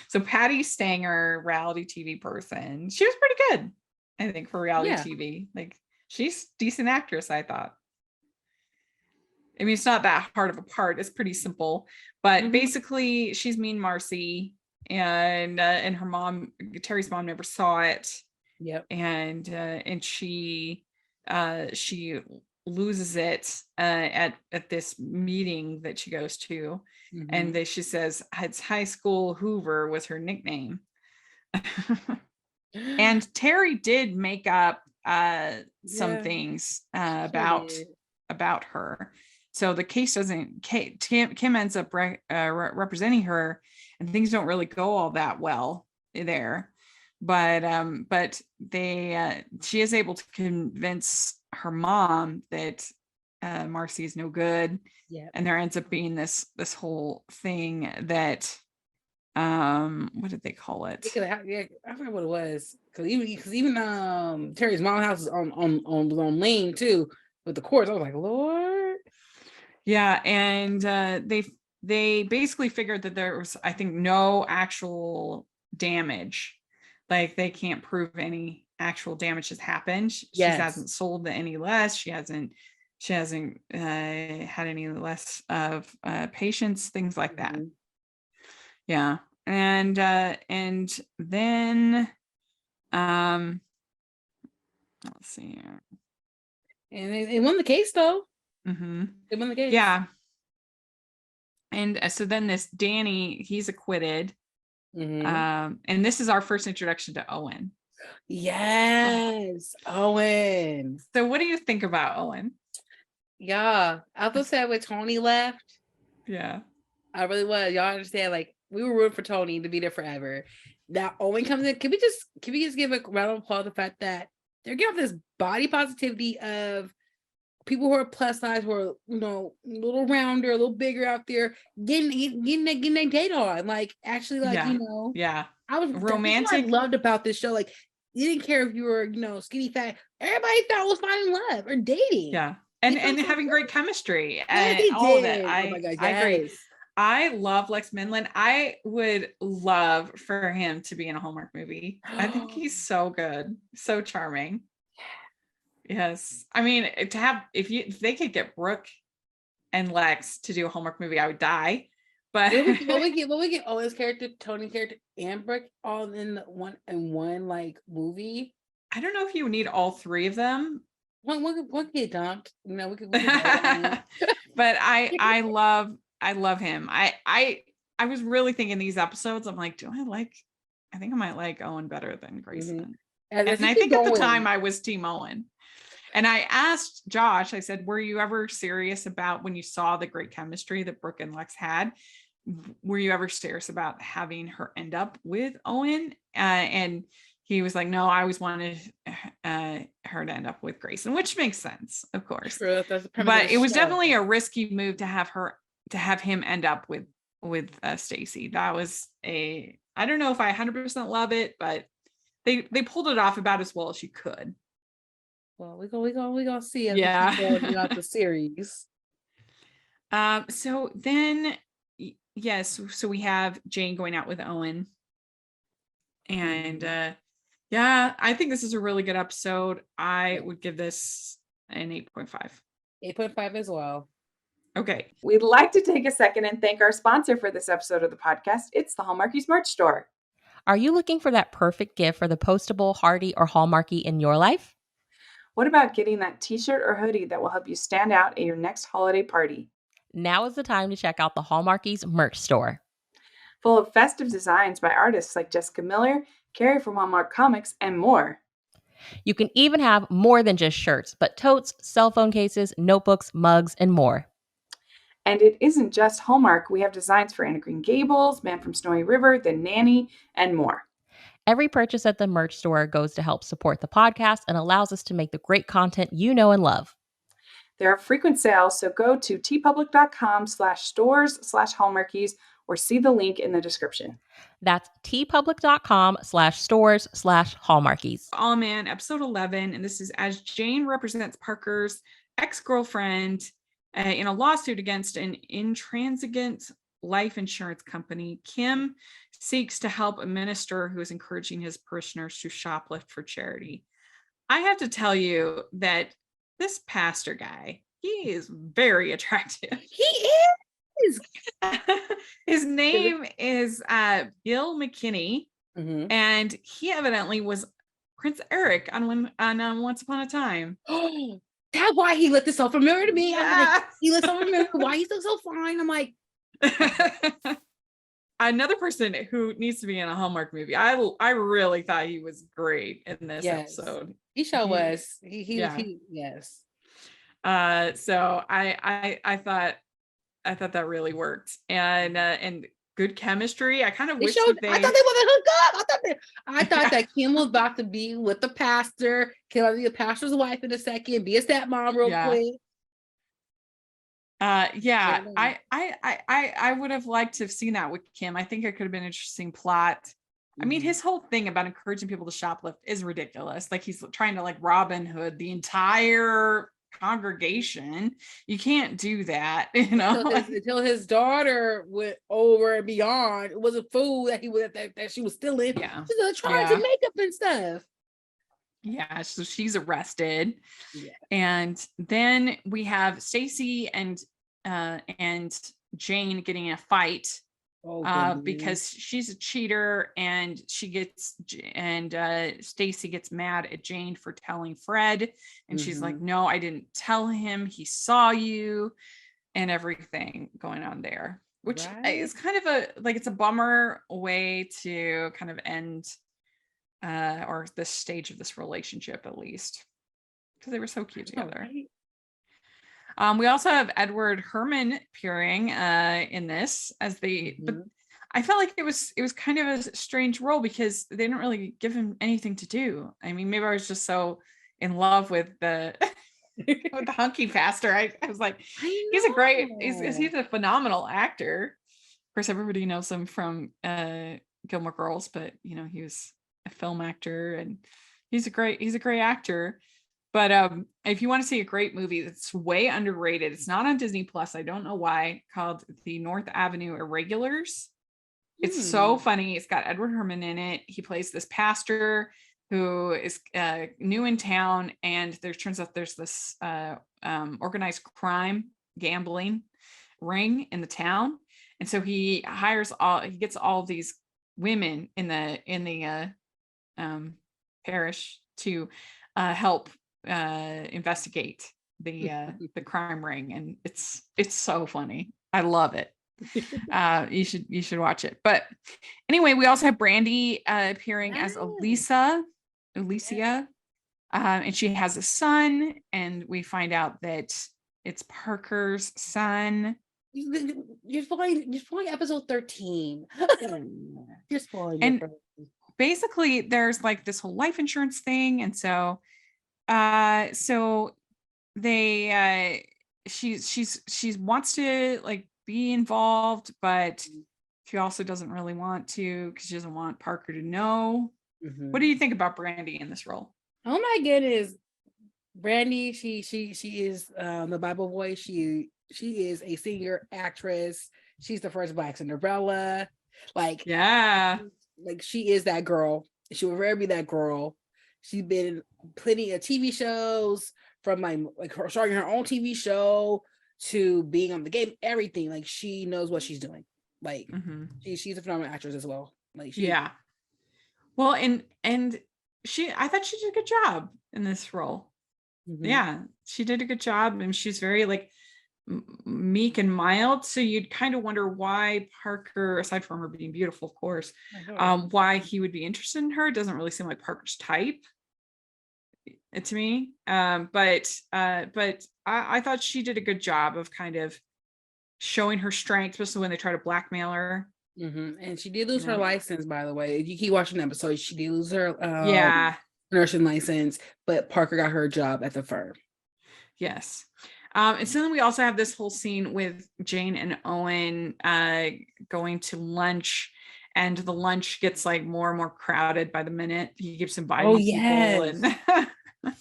So Patty Stanger, reality TV person, she was pretty good, I think, for reality TV. Like, she's a decent actress, I thought. I mean, it's not that hard of a part. It's pretty simple, but basically she's Mean Marcy, and her mom, Terry's mom, never saw it. Yep. And she loses it at this meeting that she goes to, and she says it's high school Hoover was her nickname. And Terry did make up some things about her. So the case doesn't. Kim ends up representing her, and things don't really go all that well there. But she is able to convince her mom that Marcy is no good. Yeah. And there ends up being this whole thing that what did they call it? Yeah, I forgot what it was. Because even Terry's mom's house is on Lane too with the courts. I was like, Lord. Yeah, and they basically figured that there was, I think, no actual damage. Like, they can't prove any actual damage has happened. She hasn't sold any less. She hasn't had any less of patients, things like that. Yeah. And then let's see here. And they won the case though. They won the case. Yeah. And so then this Danny, he's acquitted. And this is our first introduction to Owen. Yes, Owen. So what do you think about Owen? Yeah, I was sad when Tony left. Yeah, I really was. Y'all understand? Like, we were rooting for Tony to be there forever. Now Owen comes in. Can we just give a round of applause the fact that they're giving this body positivity of people who are plus size, who are, a little rounder, a little bigger out there, getting their date on. Like, actually, like, yeah. I was romantic. That's what I loved about this show. Like, you didn't care if you were, skinny, fat. Everybody thought was finding love or dating. Yeah, and having great chemistry and all of it. I agree. I love Lex Minlin. I would love for him to be in a Hallmark movie. I think he's so good, so charming. Yes, I mean, if they could get Brooke and Lex to do a Hallmark movie, I would die. But will we get Owen's character, Tony's character, and Brooke all in one like movie? I don't know if you need all three of them. One get dumped. We could but I love him. I I was really thinking these episodes, I'm like, I think I might like Owen better than Grayson. And I think at the time I was Team Owen. And I asked Josh, I said, were you ever serious about when you saw the great chemistry that Brooke and Lex had? Were you ever serious about having her end up with Owen? And he was like, no, I always wanted her to end up with Grayson, which makes sense, of course. True, but it was definitely a risky move to have him end up with Stacy. That was I don't know if I 100% love it, but they pulled it off about as well as you could. Well, we gonna see as we keep going throughout the series. So then, yes, so we have Jane going out with Owen, and I think this is a really good episode. I would give this an 8.5. 8.5 as well. Okay. We'd like to take a second and thank our sponsor for this episode of the podcast. It's the Hallmarkies merch store. Are you looking for that perfect gift for the postable, Hardy, or Hallmarky in your life? What about getting that t-shirt or hoodie that will help you stand out at your next holiday party? Now is the time to check out the Hallmarkies merch store. Full of festive designs by artists like Jessica Miller, Carrie from Hallmark Comics, and more. You can even have more than just shirts, but totes, cell phone cases, notebooks, mugs, and more. And it isn't just Hallmark. We have designs for Anna Green Gables, Man from Snowy River, The Nanny, and more. Every purchase at the merch store goes to help support the podcast and allows us to make the great content you know and love. There are frequent sales, so go to tpublic.com/stores/Hallmarkies or see the link in the description. That's tpublic.com/stores/Hallmarkies. All Man, episode 11, and this is as Jane represents Parker's ex-girlfriend in a lawsuit against an intransigent life insurance company. Kim seeks to help a minister who is encouraging his parishioners to shoplift for charity. I have to tell you that this pastor guy, he is very attractive. He is. His name is Gil McKinney, and he evidently was Prince Eric on Once Upon a Time. That's why he looked so familiar to me. Yeah. He looked so familiar. Why he looks so fine? I'm like, another person who needs to be in a Hallmark movie. I really thought he was great in this episode. He sure was. He yes. So I thought that really worked, and good chemistry. I kind of wish that I thought they were gonna hook up. I thought that Kim was about to be with the pastor, kill the pastor's wife in a second, be a stepmom real quick. I would have liked to have seen that with Kim. I think it could have been an interesting plot. I mean, his whole thing about encouraging people to shoplift is ridiculous. Like, he's trying to like Robin Hood the entire congregation. You can't do that, you know. Until his daughter went over and beyond. It was a fool that that she was still in. Yeah, she's still trying to makeup and stuff. Yeah, so she's arrested. Yeah. And then we have Stacy and Jane getting in a fight because she's a cheater, and Stacy gets mad at Jane for telling Fred, and she's like, no, I didn't tell him, he saw you, and everything going on there, which is kind of it's a bummer way to kind of end or this stage of this relationship, at least, because they were so cute together. We also have Edward Herman appearing in this as but I felt like it was kind of a strange role because they didn't really give him anything to do. I mean, maybe I was just so in love with the with the hunky pastor. I was like, he's a phenomenal actor. Of course, everybody knows him from Gilmore Girls, but you know, he was a film actor, and he's a great actor. But if you want to see a great movie that's way underrated, it's not on Disney Plus, I don't know why, called The North Avenue Irregulars. It's so funny. It's got Edward Herman in it. He plays this pastor who is new in town, and turns out there's this organized crime gambling ring in the town, and so he gets all of these women in the parish to help investigate the crime ring, and it's so funny. I love it. You should watch it. But anyway, we also have Brandy appearing as Alicia, and she has a son, and we find out that it's Parker's son. You're spoiling episode 13. You're spoiling and it. Basically there's like this whole life insurance thing, and so they she's wants to like be involved, but she also doesn't really want to because she doesn't want Parker to know. What do you think about Brandy in this role? Oh my goodness, Brandy, she is the Bible voice. She is a singer, actress. She's the first Black Cinderella. Like, yeah, like she is that girl. She will forever be that girl. She's been in plenty of TV shows, from like her starting her own TV show to being on the game, everything. Like, she knows what she's doing. Like, she's a phenomenal actress as well. Like, yeah. Well, and I thought she did a good job in this role. Yeah, she did a good job, and she's very like meek and mild. So you'd kind of wonder why Parker, aside from her being beautiful, of course, why he would be interested in her. It doesn't really seem like Parker's type to me. But I thought she did a good job of kind of showing her strength, especially when they try to blackmail her. And she did lose her license, by the way. If you keep watching the episode, she did lose her nursing license, but Parker got her a job at the firm. Yes. And so then we also have this whole scene with Jane and Owen going to lunch, and the lunch gets like more and more crowded by the minute. He keeps inviting people. And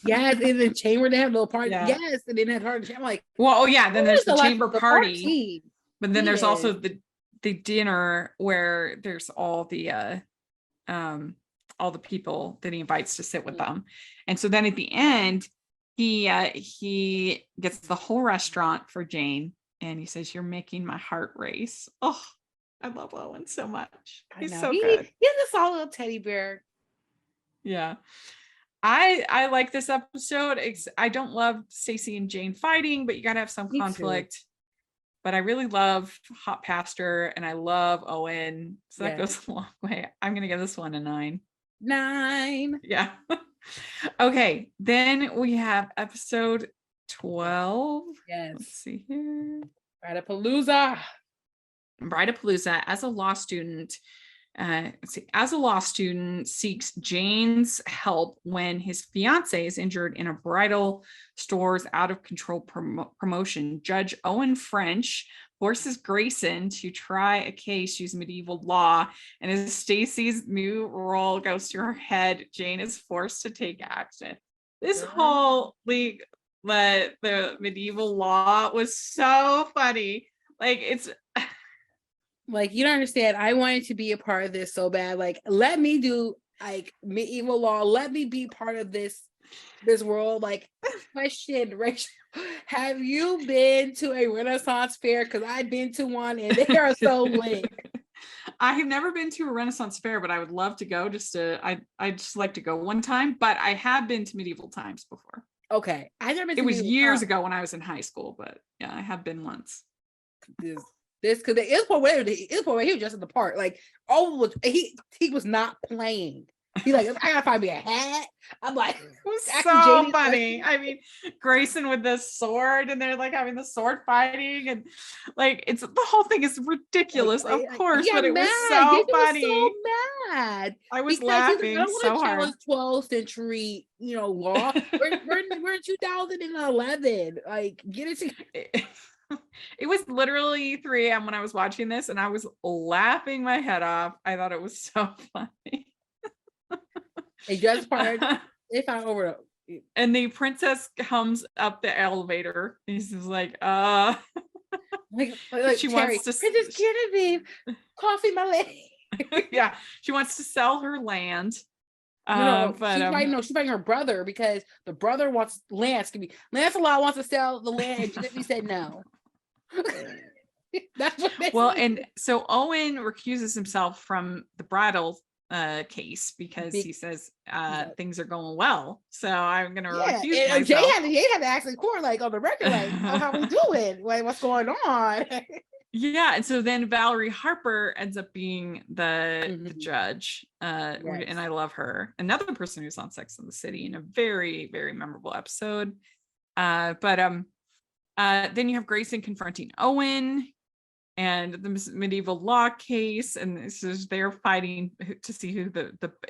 yes, in the chamber they have a little party. Yes, and then that party. I'm like, well, then there's the chamber party. But then there's also the dinner where there's all the people that he invites to sit with them. And so then at the end, he gets the whole restaurant for Jane, and he says, "You're making my heart race." Oh, I love Owen so much. He's so good. He's a solid little teddy bear. Yeah. I like this episode. I don't love Stacey and Jane fighting, but you gotta have some conflict. But I really love Hot Pastor, and I love Owen. So that goes a long way. I'm gonna give this one a 9. 9. Yeah. Okay. Then we have episode 12. Yes. Let's see here. Bridapalooza. As a law student, seeks Jane's help when his fiance is injured in a bridal store's out of control promotion. Judge Owen French forces Grayson to try a case using medieval law, and as Stacey's new role goes to her head, Jane is forced to take action. This whole the medieval law was so funny. Like, it's like, you don't understand. I wanted to be a part of this so bad. Like, let me do like medieval law. Let me be part of this world. Like, question, Rachel, have you been to a Renaissance fair? Because I've been to one, and they are so lit. I have never been to a Renaissance fair, but I would love to go. I just like to go one time. But I have been to medieval times before. Okay, I never been. It was years ago when I was in high school, but yeah, I have been once. This because the he was just in the part. Like, he was not playing. He's like, I gotta find me a hat. I'm like, it was so funny. I mean, Grayson with the sword, and they're like having the sword fighting, and like the whole thing is ridiculous, of course, but it was so funny. Was so mad. I was laughing so hard. 12th century, law. we're in 2011. Like, get it together. It was literally 3 a.m. when I was watching this, and I was laughing my head off. I thought it was so funny. It just part. If I over. And the princess comes up the elevator. And she's like, like she Terry, wants to. Princess Genevieve, coffee, my lady. Yeah, she wants to sell her land. She's fighting her brother, because the brother wants Lancelot wants to sell the land, and Genevieve said no. That's what and so Owen recuses himself from the bridal case because he says things are going well, so I'm gonna recuse myself. Jay had to ask the court, like, on the record, like, how we doing, like, what's going on. Yeah, and so then Valerie Harper ends up being the judge, and I love her. Another person who's on Sex and the City in a very, very memorable episode. But then you have Grayson confronting Owen and the medieval law case, and this is they're fighting to see who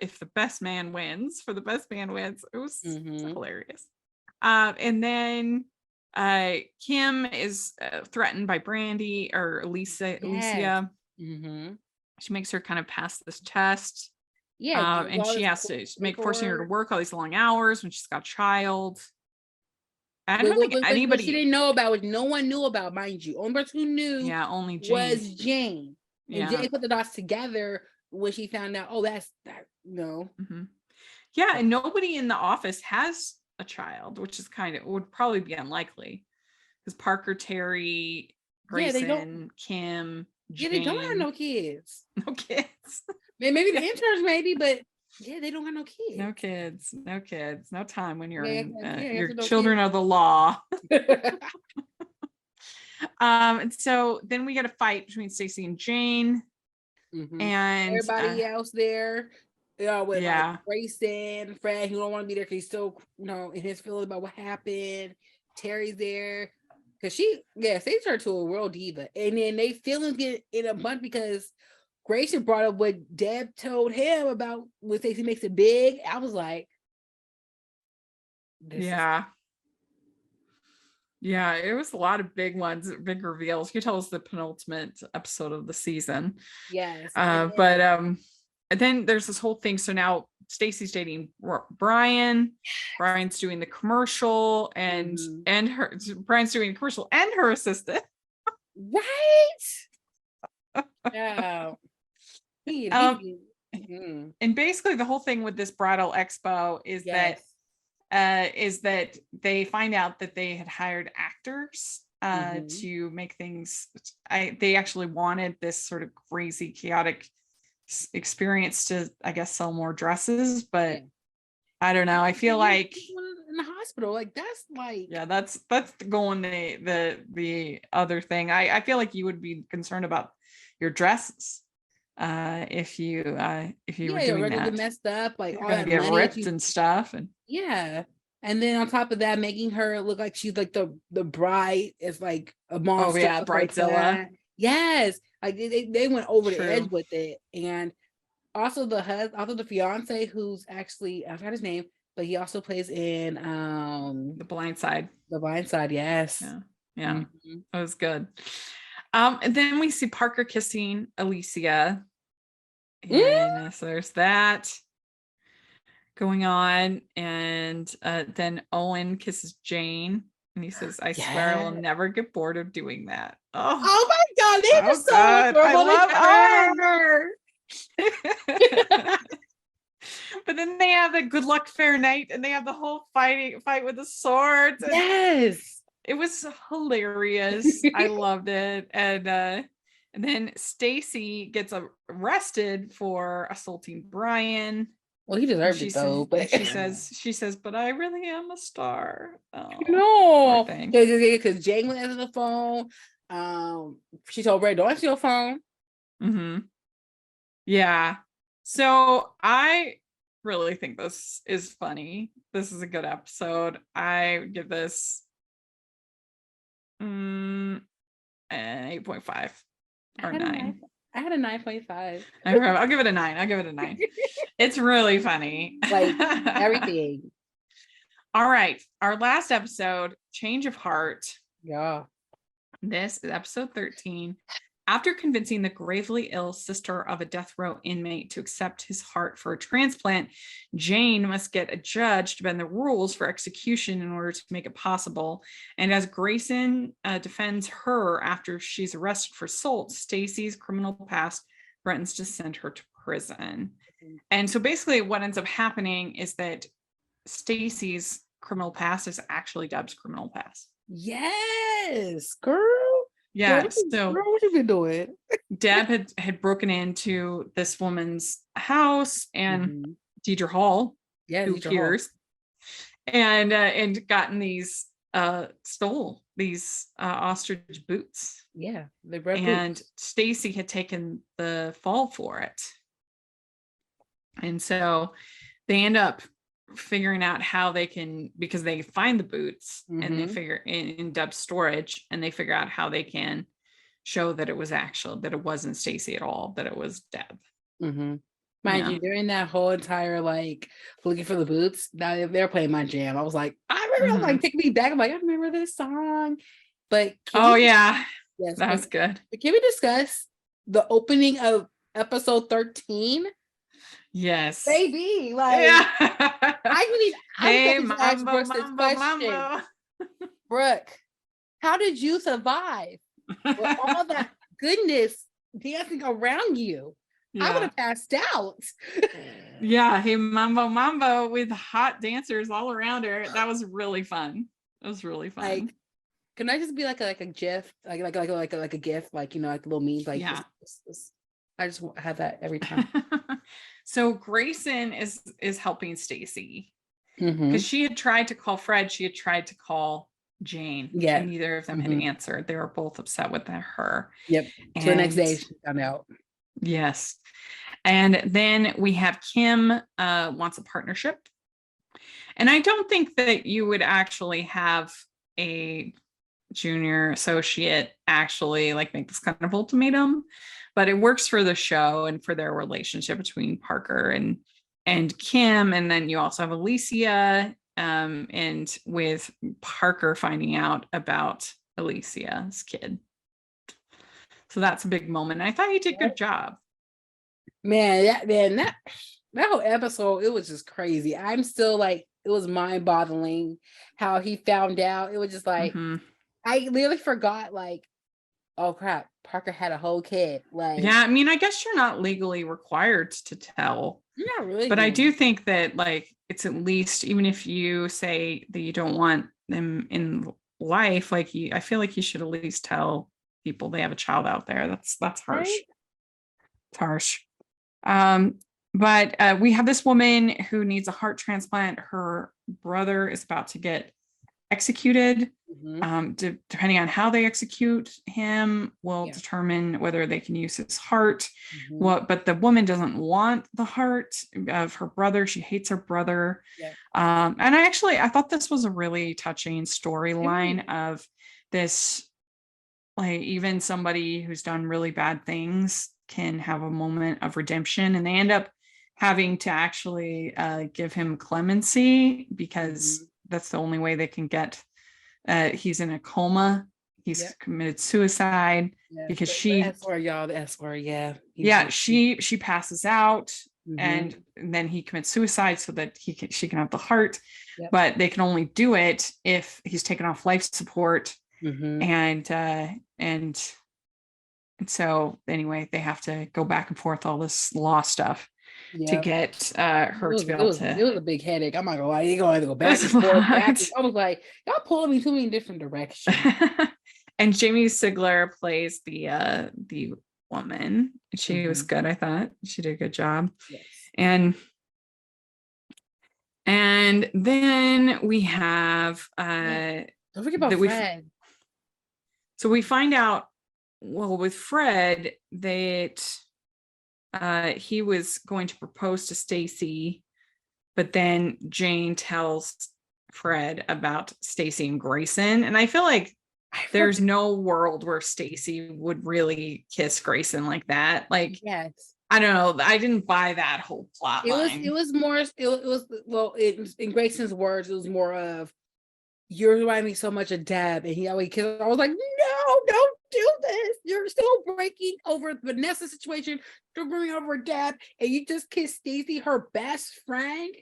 if the best man wins. For the best man wins. It was hilarious. And then Kim is threatened by Brandy or Alicia. She makes her kind of pass this test. And she has to forcing her to work all these long hours when she's got a child. I don't think anybody she didn't know about, which no one knew about, mind you. Only person who knew only Jane. Was Jane. And Jane put the dots together when she found out, that's that. No. Yeah, and nobody in the office has a child, which is would probably be unlikely. Because Parker, Terry, Grayson, Kim, Jane. They don't have no kids. No kids. Maybe the interns, but they don't have no kids. No kids. No time when you're your children of the law. And so then we get a fight between Stacy and Jane. And everybody else there. With like Grayson, Fred, who don't want to be there because he's still, in his feeling about what happened. Terry's there. Because they turned to a real diva. And then they feelings get in a bunch because Grayson brought up what Deb told him about when Stacey makes it big. I was like, yeah, it was a lot of big ones, big reveals. You tell us the penultimate episode of the season. Yes. And then there's this whole thing. So now Stacey's dating Brian. Brian's doing the commercial and Brian's doing a commercial and her assistant. Right. Yeah. And basically the whole thing with this bridal expo is that they find out that they had hired actors to make things. They actually wanted this sort of crazy, chaotic experience to, I guess, sell more dresses, but I don't know. I feel like in the hospital, like that's like that's going the other thing. I feel like you would be concerned about your dresses if you were doing that. Messed up, like all that get ripped and stuff, and and then on top of that, making her look like she's like the bride is like a monster. Bridezilla. Yes, like they went over the edge with it, and also the fiance, who's actually I forgot his name, but he also plays in The Blind Side. The Blind Side, yes. Yeah. That was good. And then we see Parker kissing Alicia. And so there's that going on. And then Owen kisses Jane. And he says, I swear I will never get bored of doing that. Oh my God. They're just so adorable. But then they have the good luck fair night and they have the whole fight with the swords. Yes. It was hilarious. I loved it. And then Stacy gets arrested for assaulting Brian. Well, he deserved it though. But she says, but I really am a star. No, because Jane went answer the phone. She told Ray, don't answer your phone. Yeah. So I really think this is funny. This is a good episode. I give this 8.5 or 9. I had a 9.5. I'll give it a 9. It's really funny. Like everything. All right. Our last episode, Change of Heart. Yeah. This is episode 13. After convincing the gravely ill sister of a death row inmate to accept his heart for a transplant, Jane must get a judge to bend the rules for execution in order to make it possible. And as Grayson defends her after she's arrested for assault, Stacy's criminal past threatens to send her to prison. And so basically what ends up happening is that Stacy's criminal past is actually Deb's criminal past. Yes, girl. Yeah, so what you been doing? Deb had broken into this woman's house and Deidre Hall, who appears, and gotten these stole these ostrich boots. Yeah, the red And boots. Stacy had taken the fall for it. And so they end up figuring out how they can, because they find the boots and they figure in Deb's storage, and they figure out how they can show that it was actual, that it wasn't Stacy at all, that it was Deb. Mind you, during that whole entire like looking for the boots, now they're playing my jam. I was like, I remember, like, taking me back. I'm like, I remember this song. But yes, that was good. But can we discuss the opening of episode 13? Yes, baby. Like, hey, I'm mambo, Brooks this mambo, question. mambo. Brooke, how did you survive with all that goodness dancing around you? I would have passed out. Hey, mambo, mambo with hot dancers all around her. That was really fun. It was really fun. Like, can I just be like a GIF, like a GIF, like, you know, like the little memes, like I just have that every time. So Grayson is helping Stacy because she had tried to call Fred. She had tried to call Jane. Yeah, and neither of them had answered. They were both upset with her. Yep. So the next day she found out. Yes. And then we have Kim wants a partnership. And I don't think that you would actually have a junior associate actually like make this kind of ultimatum, but it works for the show and for their relationship between Parker and Kim. And then you also have Alicia, and with Parker finding out about Alicia's kid. So that's a big moment. I thought he did a good job. Man, that whole episode, it was just crazy. I'm still like, it was mind-boggling how he found out. It was just like, I literally forgot, like, oh crap, Parker had a whole kid. Like, yeah, I mean, I guess you're not legally required to tell. You're not really. But I do think that, like, it's at least, even if you say that you don't want them in life, like, I feel like you should at least tell people they have a child out there. That's harsh. Right? It's harsh. But we have this woman who needs a heart transplant. Her brother is about to get executed. Depending on how they execute him will determine whether they can use his heart. But the woman doesn't want the heart of her brother. She hates her brother. And I thought this was a really touching storyline of this, like, even somebody who's done really bad things can have a moment of redemption, and they end up having to actually give him clemency because that's the only way they can get. He's in a coma. He's committed suicide because the S-word, y'all, the S-word, she passes out, and then he commits suicide so that she can have the heart. But they can only do it if he's taken off life support. And so anyway, they have to go back and forth all this law stuff to get her to be able to. It was a big headache. I'm not gonna lie. You're gonna have to go back and forth. I was like, y'all pulling me too many different directions. And Jamie Sigler plays the woman. She was good. I thought she did a good job. Yes. And then we have don't forget about Fred. So we find out, well, with Fred, that he was going to propose to Stacy, but then Jane tells Fred about Stacy and Grayson. And I feel like there's no world where Stacy would really kiss Grayson like that. Like, I don't know. I didn't buy that whole plot line. It was more, in Grayson's words, it was more of, you're reminding me so much of Deb. And I was like, no, don't do this. You're still breaking over Vanessa's situation. You're bringing over Deb, and you just kissed Stacy, her best friend.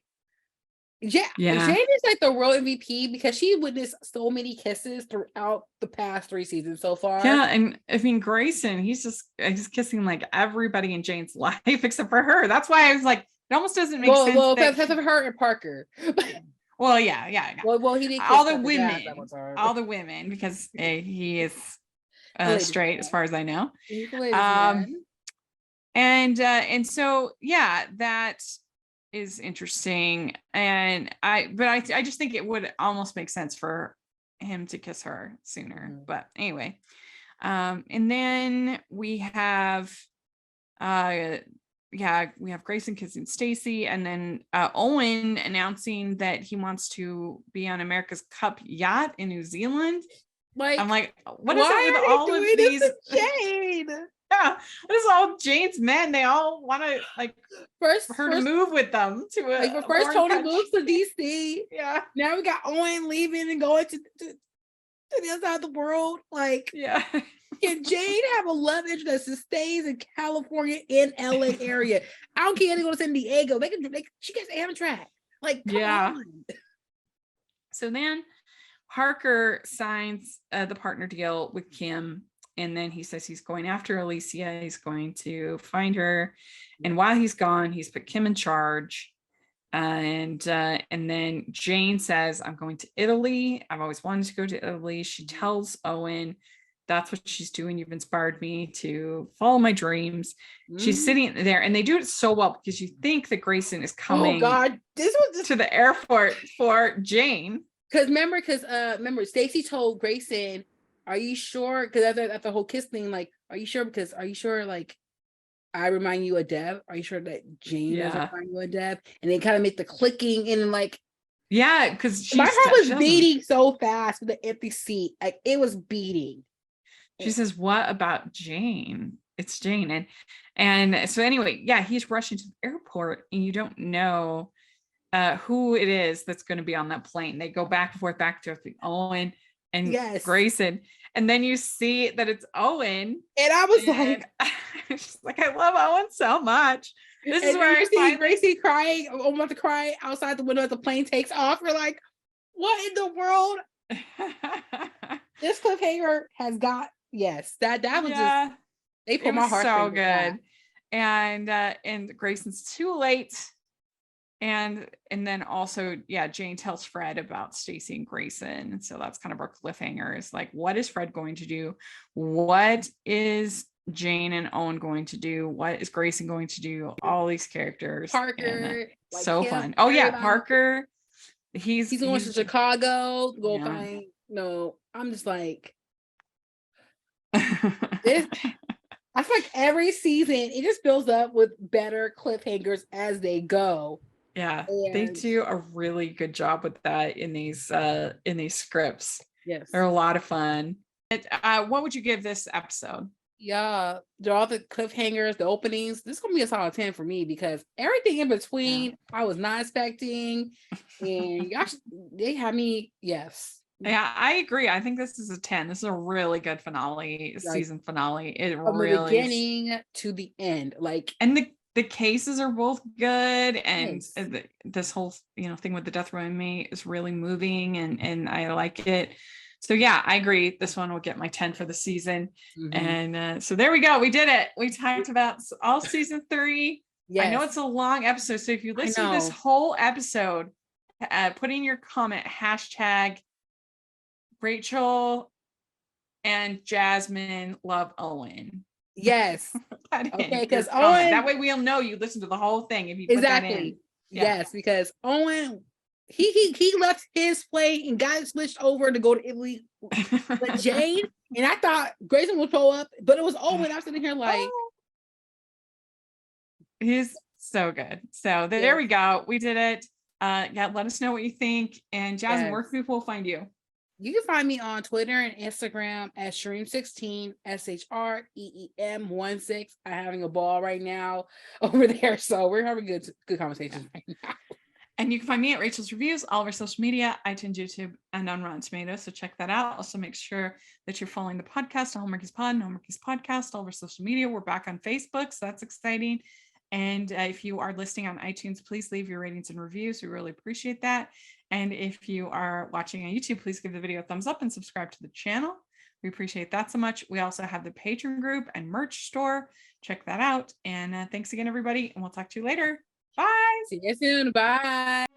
Jane is like the real MVP because she witnessed so many kisses throughout the past 3 seasons so far. Yeah, and I mean, Grayson, he's kissing like everybody in Jane's life except for her. That's why I was like, it almost doesn't make sense. Well, because of her and Parker. Well, yeah. Well, he didn't kiss all the women, because he is straight as far as I know. And so that is interesting, and I just think it would almost make sense for him to kiss her sooner. Mhm. But anyway, and then we have we have Grayson kissing Stacy, and then Owen announcing that he wants to be on America's Cup yacht in New Zealand. Like, I'm like, what is why it with are they all of doing these? this to Jane? Yeah, what is all Jane's men? They all want to like her to move with them to a like, first foreign Tony country. moves to DC. Yeah. Now we got Owen leaving and going to the other side of the world. Like, yeah. Can Jane have a love interest that stays in California in LA area? I don't care. They go to San Diego. She gets Amtrak. Like, come on. So then Parker signs the partner deal with Kim, and then he says he's going after Alicia. He's going to find her, and while he's gone, he's put Kim in charge. And then Jane says, "I'm going to Italy. I've always wanted to go to Italy." She tells Owen, "That's what she's doing. You've inspired me to follow my dreams." She's sitting there, and they do it so well because you think that Grayson is coming. Oh God, this was to the airport for Jane. Because remember, Stacy told Grayson, "Are you sure?" Because at the whole kiss thing, like, "Are you sure?" Because are you sure? Like, I remind you of Deb. Are you sure that Jane doesn't remind you of Deb? And they kind of make the clicking and like, because my heart was beating so fast with the empty seat, like it was beating. She says, "What about Jane? It's Jane." And so anyway, he's rushing to the airport, and you don't know who it is that's going to be on that plane. They go back and forth, Owen and Grayson, and then you see that it's Owen, and I was like, I love Owen so much. This is where I see Gracie crying, about to cry outside the window as the plane takes off. We're like, what in the world? This cliffhanger has got that was just they put my heart so good. And Grayson's too late. And then also, Jane tells Fred about Stacy and Grayson. And so that's kind of our cliffhanger, is like, what is Fred going to do? What is Jane and Owen going to do? What is Grayson going to do? All these characters. Parker. Like so fun. Oh yeah, Parker. He's going to Chicago to go find. No, I'm just like, this. I feel like every season it just builds up with better cliffhangers as they go. Yeah, they do a really good job with that in these scripts. Yes, they're a lot of fun. What would you give this episode? Yeah, all the cliffhangers, the openings. This is gonna be a solid 10 for me, because everything in between I was not expecting, and they had me. Yes. Yeah, I agree. I think this is a 10. This is a really good finale, season finale. It from really the beginning to the end. Like, and the cases are both good, and this whole thing with the death row inmate is really moving, and I like it. So I agree. This one will get my 10 for the season. And so there we go. We did it. We talked about all season 3. Yes. I know it's a long episode, so if you listen to this whole episode, put in your comment hashtag Rachel and Jazzman love Owen. Yes. Okay, because Owen, that way we'll know you listen to the whole thing if you put that in. Yes, because Owen, he left his plane and got switched over to go to Italy with Jane, and I thought Grayson would show up, but it was Owen. I'm sitting here like, he's so good. So there we go. We did it. Let us know what you think. And Jasmine, where can people find you? You can find me on Twitter and Instagram at Shreem16, SHREEM16. I'm having a ball right now over there, so we're having good conversations right now. And you can find me at Rachel's Reviews, all of our social media, iTunes, YouTube, and on Rotten Tomatoes. So check that out. Also, make sure that you're following the podcast, Hallmark is Pod, Hallmark is Podcast, all of our social media. We're back on Facebook, so that's exciting. And if you are listening on iTunes, please leave your ratings and reviews. We really appreciate that. And if you are watching on YouTube, please give the video a thumbs up and subscribe to the channel. We appreciate that so much. We also have the Patreon group and merch store. Check that out. And thanks again, everybody. And we'll talk to you later. Bye. See you soon. Bye.